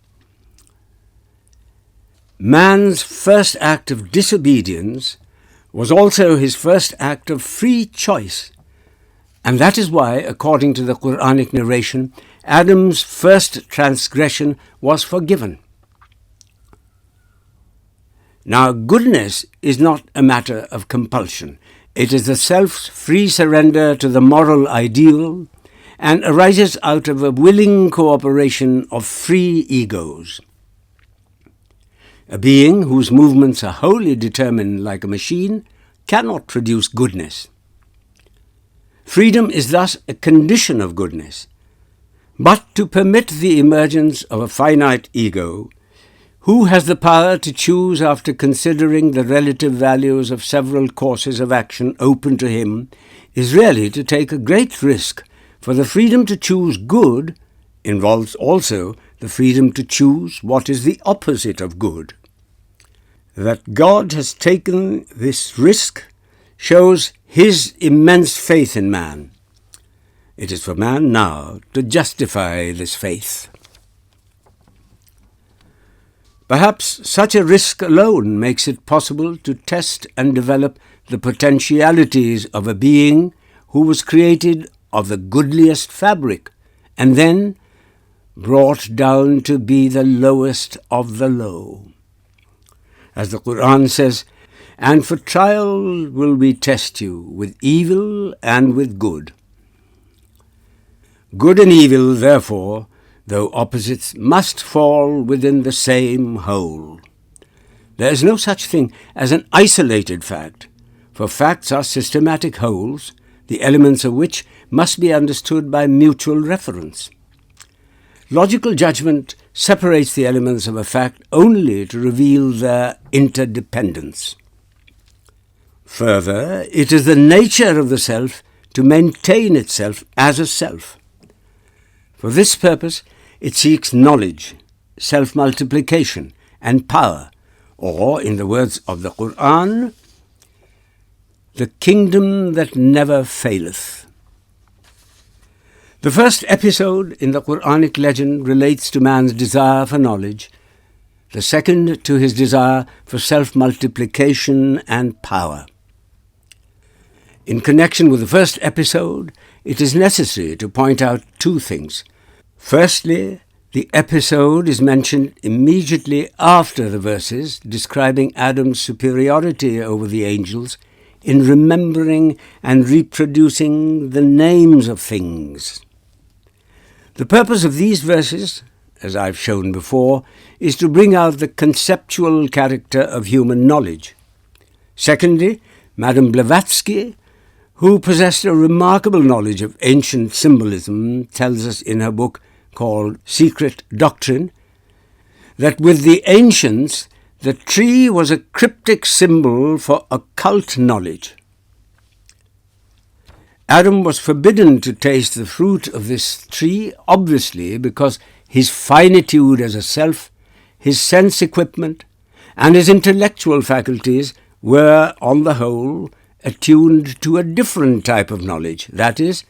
Man's first act of disobedience was also his first act of free choice, and that is why, according to the Quranic narration, Adam's first transgression was forgiven. Now, goodness is not a matter of compulsion. It is the self's free surrender to the moral ideal and arises out of a willing cooperation of free egos. A being whose movements are wholly determined like a machine cannot produce goodness. Freedom is thus a condition of goodness. But to permit the emergence of a finite ego, who has the power to choose after considering the relative values of several courses of action open to him, is really to take a great risk, for the freedom to choose good involves also the freedom to choose what is the opposite of good. That God has taken this risk shows his immense faith in man. It is for man now to justify this faith. Perhaps such a risk alone makes it possible to test and develop the potentialities of a being who was created of the goodliest fabric and then brought down to be the lowest of the low. As the Quran says, "And for trial will we test you with evil and with good." Good and evil, therefore, though opposites, must fall within the same whole. There is no such thing as an isolated fact, for facts are systematic wholes, the elements of which must be understood by mutual reference. Logical judgment separates the elements of a fact only to reveal their interdependence. Further, it is the nature of the self to maintain itself as a self. For this purpose, it seeks knowledge, self-multiplication, and power, or, in the words of the Quran, the kingdom that never faileth. The first episode in the Quranic legend relates to man's desire for knowledge, the second to his desire for self-multiplication and power. In connection with the first episode, it is necessary to point out two things. Firstly, the episode is mentioned immediately after the verses describing Adam's superiority over the angels in remembering and reproducing the names of things. The purpose of these verses, as I've shown before, is to bring out the conceptual character of human knowledge. Secondly, Madame Blavatsky, who possessed a remarkable knowledge of ancient symbolism, tells us in her book called Secret Doctrine that with the ancients, the tree was a cryptic symbol for occult knowledge. Adam was forbidden to taste the fruit of this tree, obviously because his finitude as a self, his sense equipment, and his intellectual faculties were, on the whole, attuned to a different type of knowledge, that is,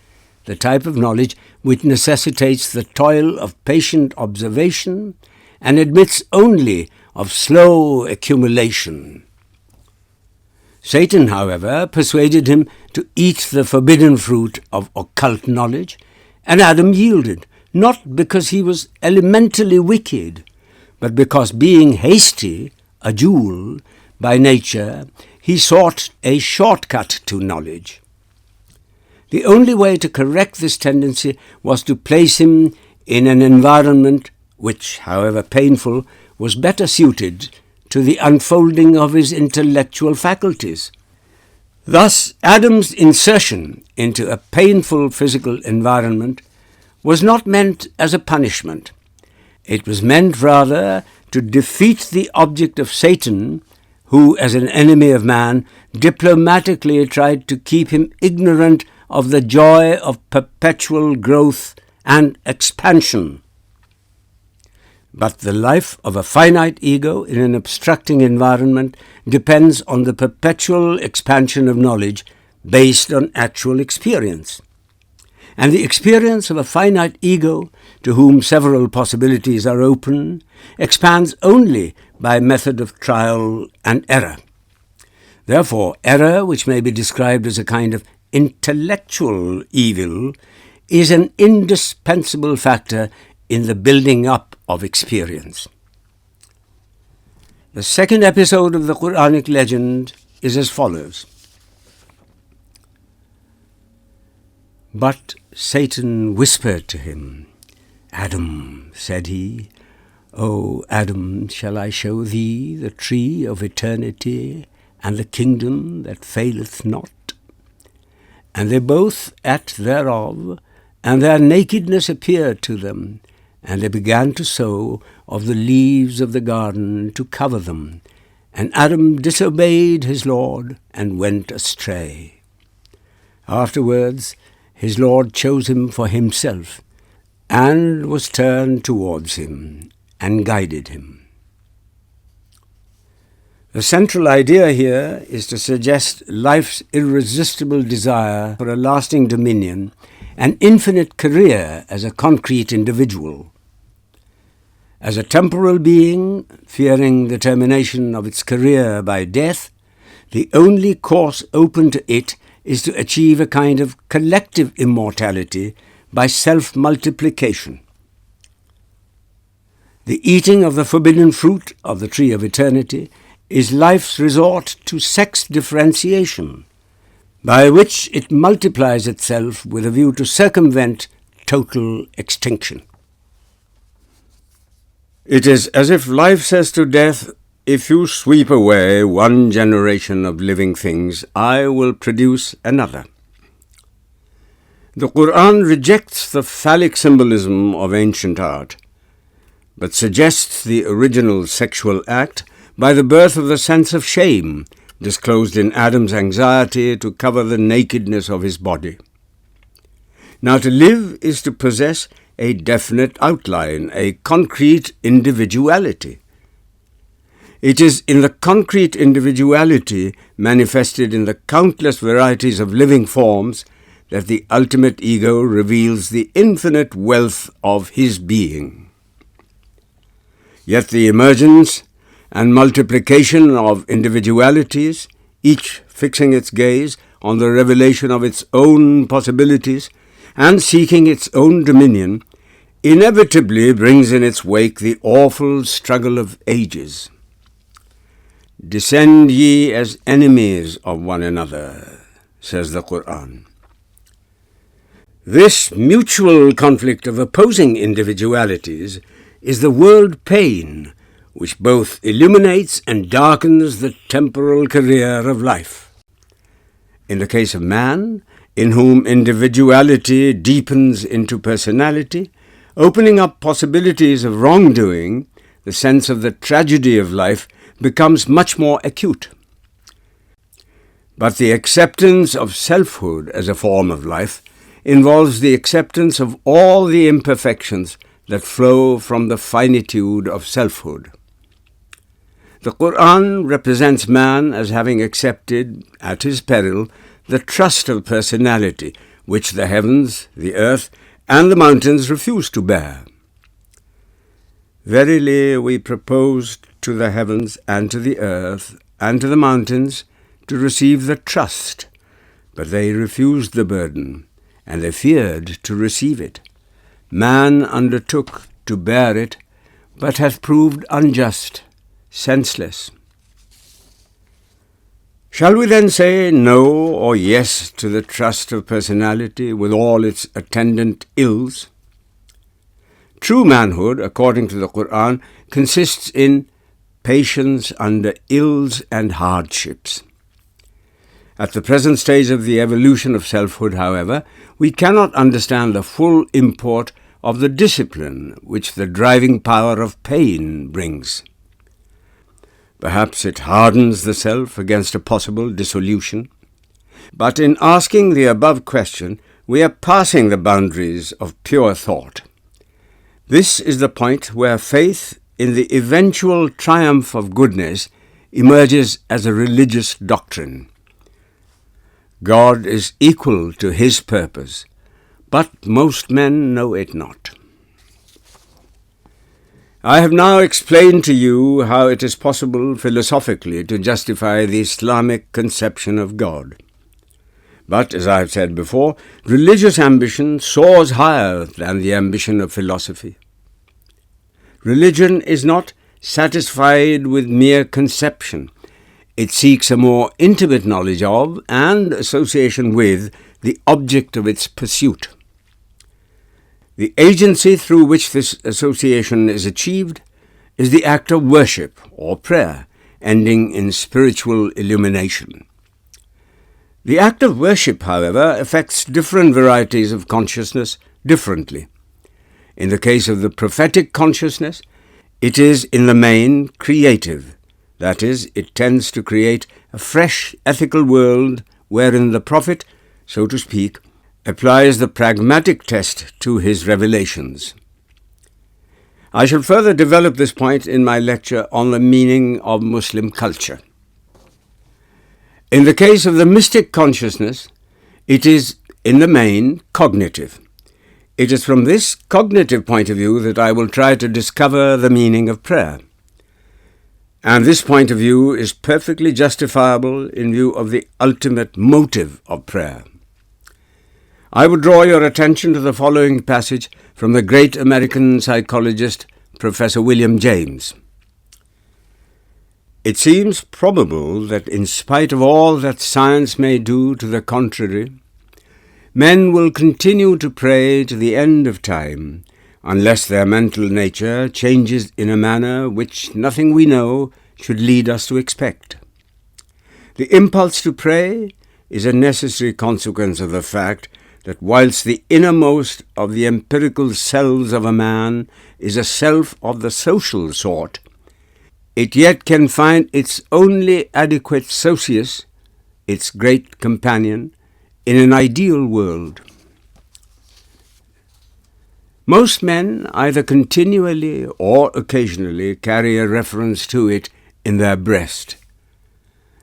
the type of knowledge which necessitates the toil of patient observation and admits only of slow accumulation. Satan, however, persuaded him to eat the forbidden fruit of occult knowledge, and Adam yielded, not because he was elementally wicked, but because, being hasty, a Jew, by nature, he sought a shortcut to knowledge. The only way to correct this tendency was to place him in an environment which, however painful, was better suited to the unfolding of his intellectual faculties. Thus, Adam's insertion into a painful physical environment was not meant as a punishment. It was meant rather to defeat the object of Satan, who, as an enemy of man, diplomatically tried to keep him ignorant of the joy of perpetual growth and expansion. But the life of a finite ego in an obstructing environment depends on the perpetual expansion of knowledge based on actual experience. And the experience of a finite ego, to whom several possibilities are open, expands only by method of trial and error. Therefore, error, which may be described as a kind of intellectual evil, is an indispensable factor in the building up of experience. The second episode of the Quranic legend is as follows. But Satan whispered to him, Adam, said he, O Adam, shall I show thee the tree of eternity and the kingdom that faileth not? And they both ate thereof, and their nakedness appeared to them, and they began to sow of the leaves of the garden to cover them. And Adam disobeyed his Lord and went astray. Afterwards, his Lord chose him for himself, and was turned towards him, and guided him. The central idea here is to suggest life's irresistible desire for a lasting dominion, an infinite career as a concrete individual. As a temporal being, fearing the termination of its career by death, the only course open to it is to achieve a kind of collective immortality by self-multiplication. The eating of the forbidden fruit of the tree of eternity is life's resort to sex differentiation, by which it multiplies itself with a view to circumvent total extinction. It is as if life says to death, if you sweep away one generation of living things, I will produce another. The Quran rejects the phallic symbolism of ancient art, but suggests the original sexual act by the birth of the sense of shame disclosed in Adam's anxiety to cover the nakedness of his body. Now, to live is to possess a definite outline, a concrete individuality. It is in the concrete individuality manifested in the countless varieties of living forms that the ultimate ego reveals the infinite wealth of his being. Yet the emergence and multiplication of individualities, each fixing its gaze on the revelation of its own possibilities and seeking its own dominion, inevitably brings in its wake the awful struggle of ages. "Descend ye as enemies of one another," says the Quran. This mutual conflict of opposing individualities is the world pain which both illuminates and darkens the temporal career of life. In the case of man, in whom individuality deepens into personality, opening up possibilities of wrongdoing, the sense of the tragedy of life becomes much more acute. But the acceptance of selfhood as a form of life involves the acceptance of all the imperfections that flow from the finitude of selfhood. The Quran represents man as having accepted, at his peril, the trust of personality, which the heavens, the earth, and the mountains refuse to bear. "Verily we proposed to the heavens and to the earth and to the mountains to receive the trust, but they refused the burden, and they feared to receive it. Man undertook to bear it, but hath proved unjust, senseless." Shall we then say no or yes to the trust of personality with all its attendant ills? True manhood, according to the Quran, consists in patience under ills and hardships. At the present stage of the evolution of selfhood, however, we cannot understand the full import of the discipline which the driving power of pain brings. Perhaps it hardens the self against a possible dissolution. But in asking the above question, we are passing the boundaries of pure thought. This is the point where faith in the eventual triumph of goodness emerges as a religious doctrine. God is equal to his purpose, but most men know it not. I have now explained to you how it is possible philosophically to justify the Islamic conception of God. But, as I have said before, religious ambition soars higher than the ambition of philosophy. Religion is not satisfied with mere conception. It seeks a more intimate knowledge of and association with the object of its pursuit. The agency through which this association is achieved is the act of worship or prayer, ending in spiritual illumination. The act of worship, however, affects different varieties of consciousness differently. In the case of the prophetic consciousness, it is in the main creative. That is, it tends to create a fresh ethical world wherein the prophet, so to speak, applies the pragmatic test to his revelations. I shall further develop this point in my lecture on the meaning of Muslim culture. In the case of the mystic consciousness, it is, in the main, cognitive. It is from this cognitive point of view that I will try to discover the meaning of prayer. And this point of view is perfectly justifiable in view of the ultimate motive of prayer. I would draw your attention to the following passage from the great American psychologist, Professor William James. "It seems probable that in spite of all that science may do to the contrary, men will continue to pray to the end of time, unless their mental nature changes in a manner which nothing we know should lead us to expect. The impulse to pray is a necessary consequence of the fact that whilst the innermost of the empirical selves of a man is a self of the social sort, it yet can find its only adequate socius, its great companion, in an ideal world. Most men either continually or occasionally carry a reference to it in their breast.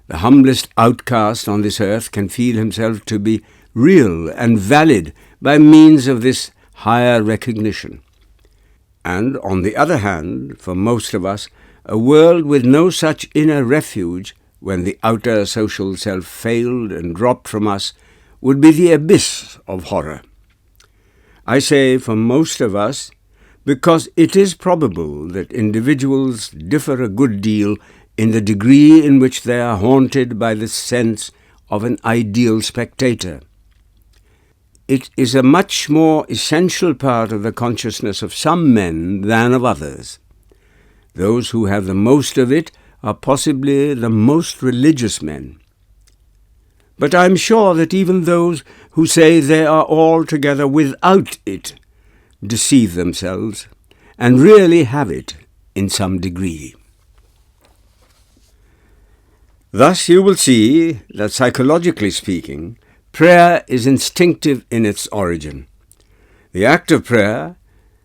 The humblest outcast on this earth can feel himself to be real and valid by means of this higher recognition. And, on the other hand, for most of us, a world with no such inner refuge, when the outer social self failed and dropped from us, would be the abyss of horror. I say for most of us, because it is probable that individuals differ a good deal in the degree in which they are haunted by the sense of an ideal spectator. It is a much more essential part of the consciousness of some men than of others. Those who have the most of it are possibly the most religious men. But I am sure that even those who say they are altogether without it deceive themselves and really have it in some degree. Thus you will see that, psychologically speaking, prayer is instinctive in its origin. The act of prayer,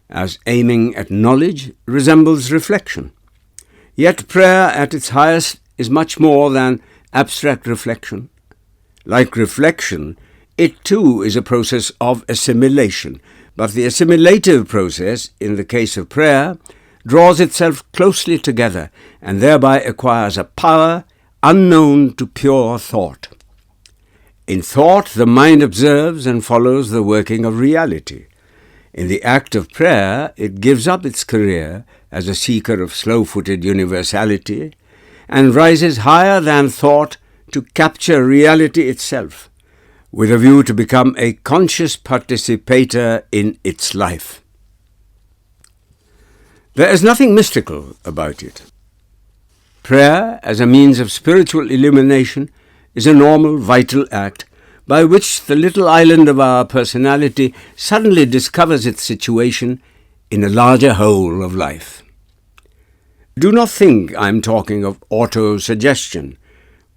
as aiming at knowledge, resembles reflection. Yet prayer at its highest is much more than abstract reflection. Like reflection, it too is a process of assimilation, but the assimilative process, in the case of prayer, draws itself closely together and thereby acquires a power unknown to pure thought. In thought, the mind observes and follows the working of reality. In the act of prayer, it gives up its career as a seeker of slow-footed universality and rises higher than thought to capture reality itself, with a view to become a conscious participator in its life. There is nothing mystical about it. Prayer, as a means of spiritual illumination, is a normal, vital act by which the little island of our personality suddenly discovers its situation in a larger whole of life. Do not think I am talking of auto-suggestion.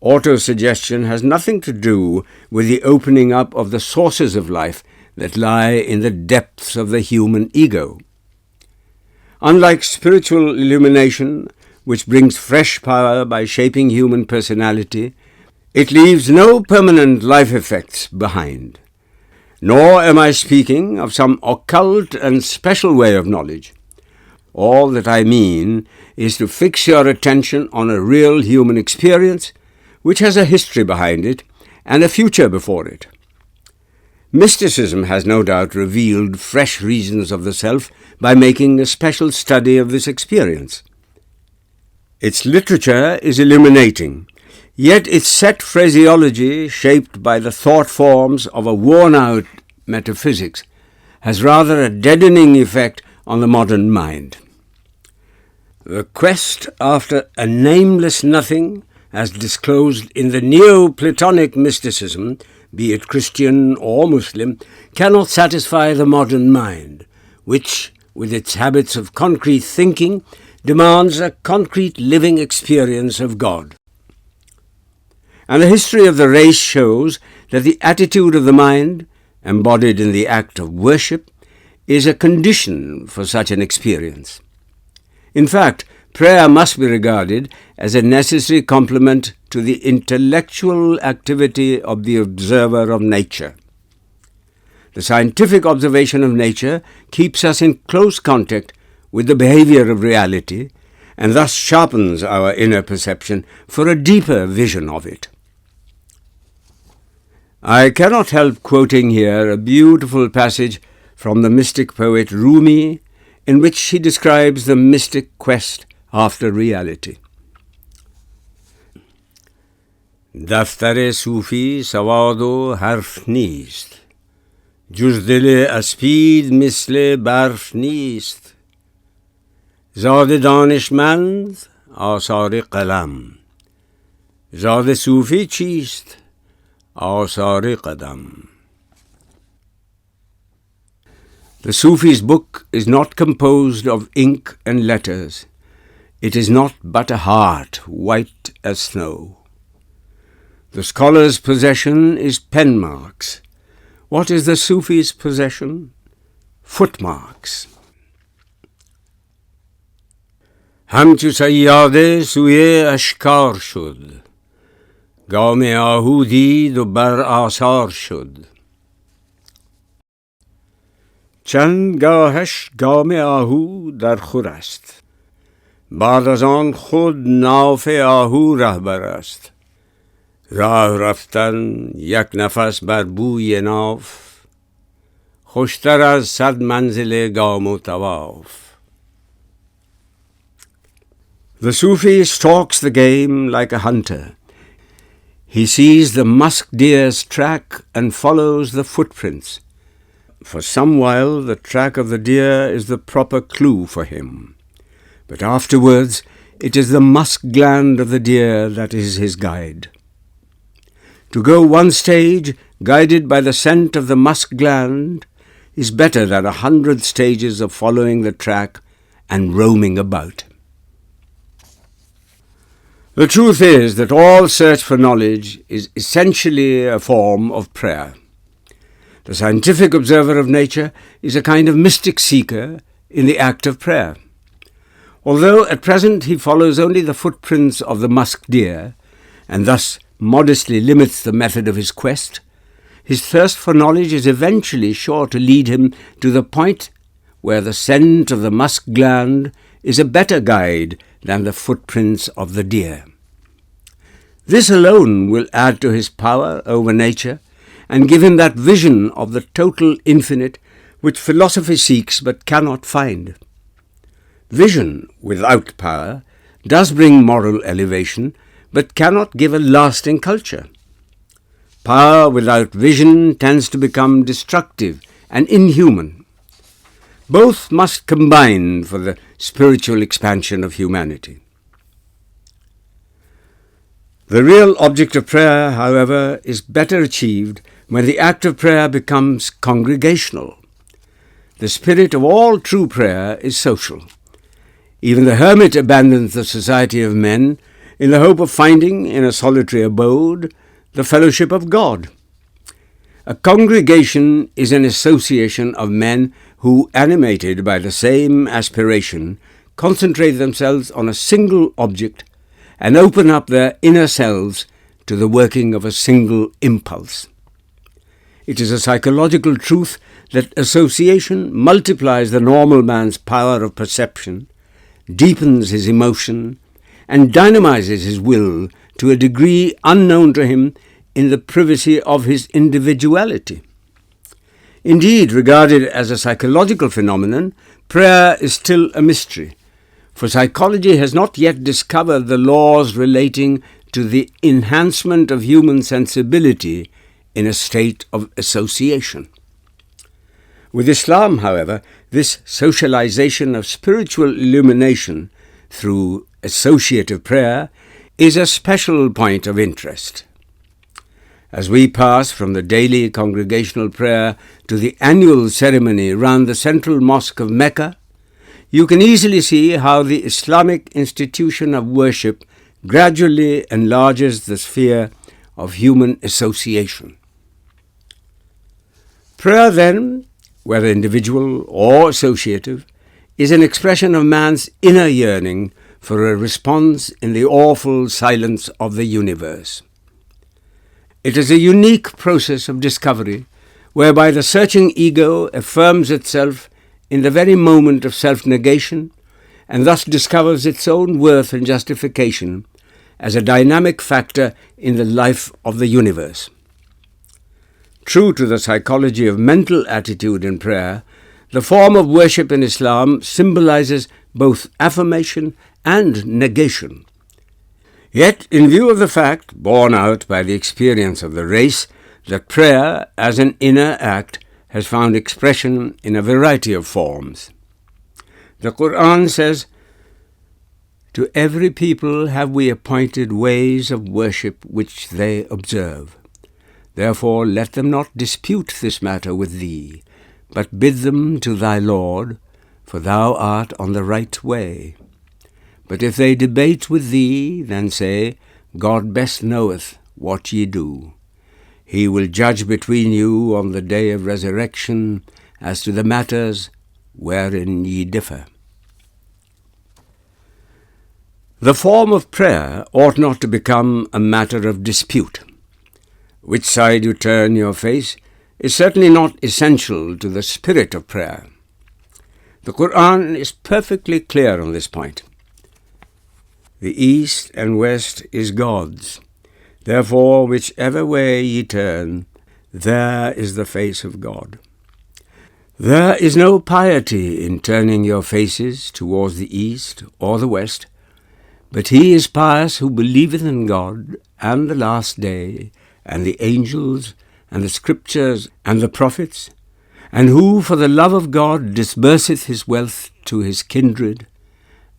Auto-suggestion has nothing to do with the opening up of the sources of life that lie in the depths of the human ego. Unlike spiritual illumination, which brings fresh power by shaping human personality, it leaves no permanent life effects behind. Nor am I speaking of some occult and special way of knowledge. All that I mean is to fix your attention on a real human experience, which has a history behind it and a future before it. Mysticism has no doubt revealed fresh reasons of the self by making a special study of this experience. Its literature is illuminating, yet its set phraseology, shaped by the thought forms of a worn-out metaphysics, has rather a deadening effect on the modern mind. The quest after a nameless nothing, as disclosed in the Neoplatonic mysticism, be it Christian or Muslim, cannot satisfy the modern mind, which, with its habits of concrete thinking, demands a concrete living experience of God. And the history of the race shows that the attitude of the mind, embodied in the act of worship, is a condition for such an experience. In fact, prayer must be regarded as a necessary complement to the intellectual activity of the observer of nature. The scientific observation of nature keeps us in close contact with the behavior of reality, and thus sharpens our inner perception for a deeper vision of it. I cannot help quoting here a beautiful passage from the mystic poet Rumi, in which he describes the mystic quest after reality. دفتر صوفی سواد و حرف نیست، جز دل اسپید مثل برف نیست. زاد دانشمند آثار قلم، زاد صوفی چیست آثار قدم. The Sufi's book is not composed of ink and letters. It is not but a heart white as snow. The scholar's possession is pen marks. What is the Sufi's possession? Footmarks. همچو صیاده سوی اشکار شد، گام آهو دید و بر آثار شد. چند گاهش گام آهو در خور است، بعد از آن خود ناف آهو رهبر است. راه رفتن یک نفس بر بوی ناف، خوشتر از 100 منزل گام و طواف. The Sufi stalks the game like a hunter. He sees the musk deer's track and follows the footprints. For some while the track of the deer is the proper clue for him, but afterwards it is the musk gland of the deer that is his guide. To go one stage guided by the scent of the musk gland is better than 100 stages of following the track and roaming about. The truth is that all search for knowledge is essentially a form of prayer. The scientific observer of nature is a kind of mystic seeker in the act of prayer. Although at present he follows only the footprints of the musk deer, and thus modestly limits the method of his quest, his thirst for knowledge is eventually sure to lead him to the point where the scent of the musk gland is a better guide than the footprints of the deer. This alone will add to his power over nature and give him that vision of the total infinite which philosophy seeks but cannot find. Vision without power does bring moral elevation but cannot give a lasting culture. Power without vision tends to become destructive and inhuman. Both must combine for the spiritual expansion of humanity. The real object of prayer, however, is better achieved when the act of prayer becomes congregational. The spirit of all true prayer is social. Even the hermit abandons the society of men in the hope of finding in a solitary abode the fellowship of God. A congregation is an association of men who, animated by the same aspiration, concentrate themselves on a single object and open up their inner selves to the working of a single impulse. It is a psychological truth that association multiplies the normal man's power of perception, deepens his emotion, and dynamizes his will to a degree unknown to him in the privacy of his individuality. Indeed, regarded as a psychological phenomenon, prayer is still a mystery, for psychology has not yet discovered the laws relating to the enhancement of human sensibility in a state of association. With Islam, however, this socialization of spiritual illumination through associative prayer is a special point of interest. As we pass from the daily congregational prayer to the annual ceremony round the central mosque of Mecca, you can easily see how the Islamic institution of worship gradually enlarges the sphere of human association. Prayer, then, whether individual or associative, is an expression of man's inner yearning for a response in the awful silence of the universe. It is a unique process of discovery whereby the searching ego affirms itself in the very moment of self-negation and thus discovers its own worth and justification as a dynamic factor in the life of the universe. True to the psychology of mental attitude in prayer, the form of worship in Islam symbolizes both affirmation and negation. Yet, in view of the fact, borne out by the experience of the race, that prayer as an inner act has found expression in a variety of forms. The Quran says, "To every people have we appointed ways of worship which they observe. Therefore let them not dispute this matter with thee, but bid them to thy Lord, for thou art on the right way. But if they debate with thee, then say, God best knoweth what ye do. He will judge between you on the day of resurrection as to the matters wherein ye differ. The form of prayer ought not to become a matter of dispute. Which side you turn your face is certainly not essential to the spirit of prayer. The Quran is perfectly clear on this point. The east and west is God's. Therefore, whichever way ye turn, there is the face of God. There is no piety in turning your faces towards the east or the west, but he is pious who believeth in God and the last day, and the angels, and the scriptures, and the prophets, and who for the love of God disburseth his wealth to his kindred,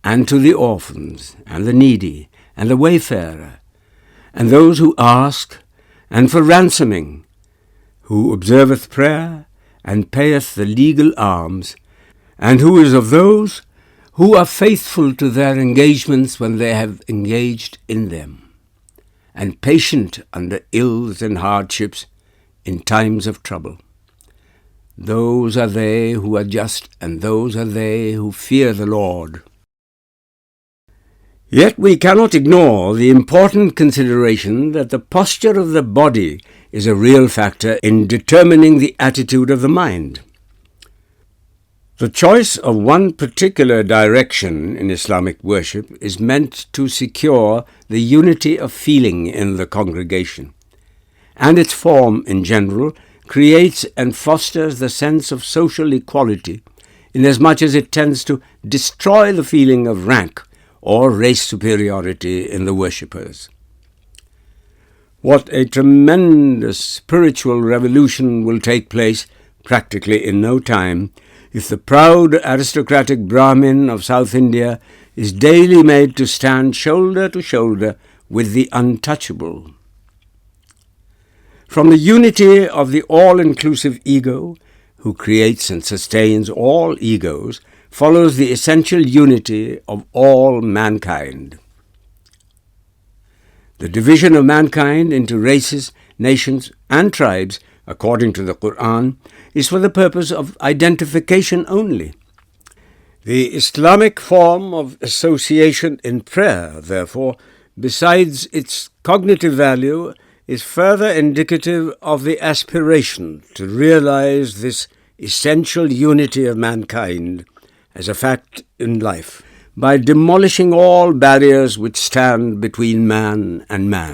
and to the orphans, and the needy, and the wayfarer, and those who ask, and for ransoming, who observeth prayer, and payeth the legal alms, and who is of those who are faithful to their engagements when they have engaged in them, and patient under ills and hardships in times of trouble. Those are they who are just, and those are they who fear the Lord. Yet we cannot ignore the important consideration that the posture of the body is a real factor in determining the attitude of the mind. The choice of one particular direction in Islamic worship is meant to secure the unity of feeling in the congregation, and its form in general creates and fosters the sense of social equality, inasmuch as it tends to destroy the feeling of rank or race superiority in the worshippers. What a tremendous spiritual revolution will take place practically in no time if the proud aristocratic Brahmin of South India is daily made to stand shoulder to shoulder with the untouchable. From the unity of the all-inclusive ego, who creates and sustains all egos, follows the essential unity of all mankind. The division of mankind into races, nations, and tribes, according to the Quran, is for the purpose of identification only. The Islamic form of association in prayer, therefore, besides its cognitive value, is further indicative of the aspiration to realize this essential unity of mankind as a fact in life, by demolishing all barriers which stand between man and man.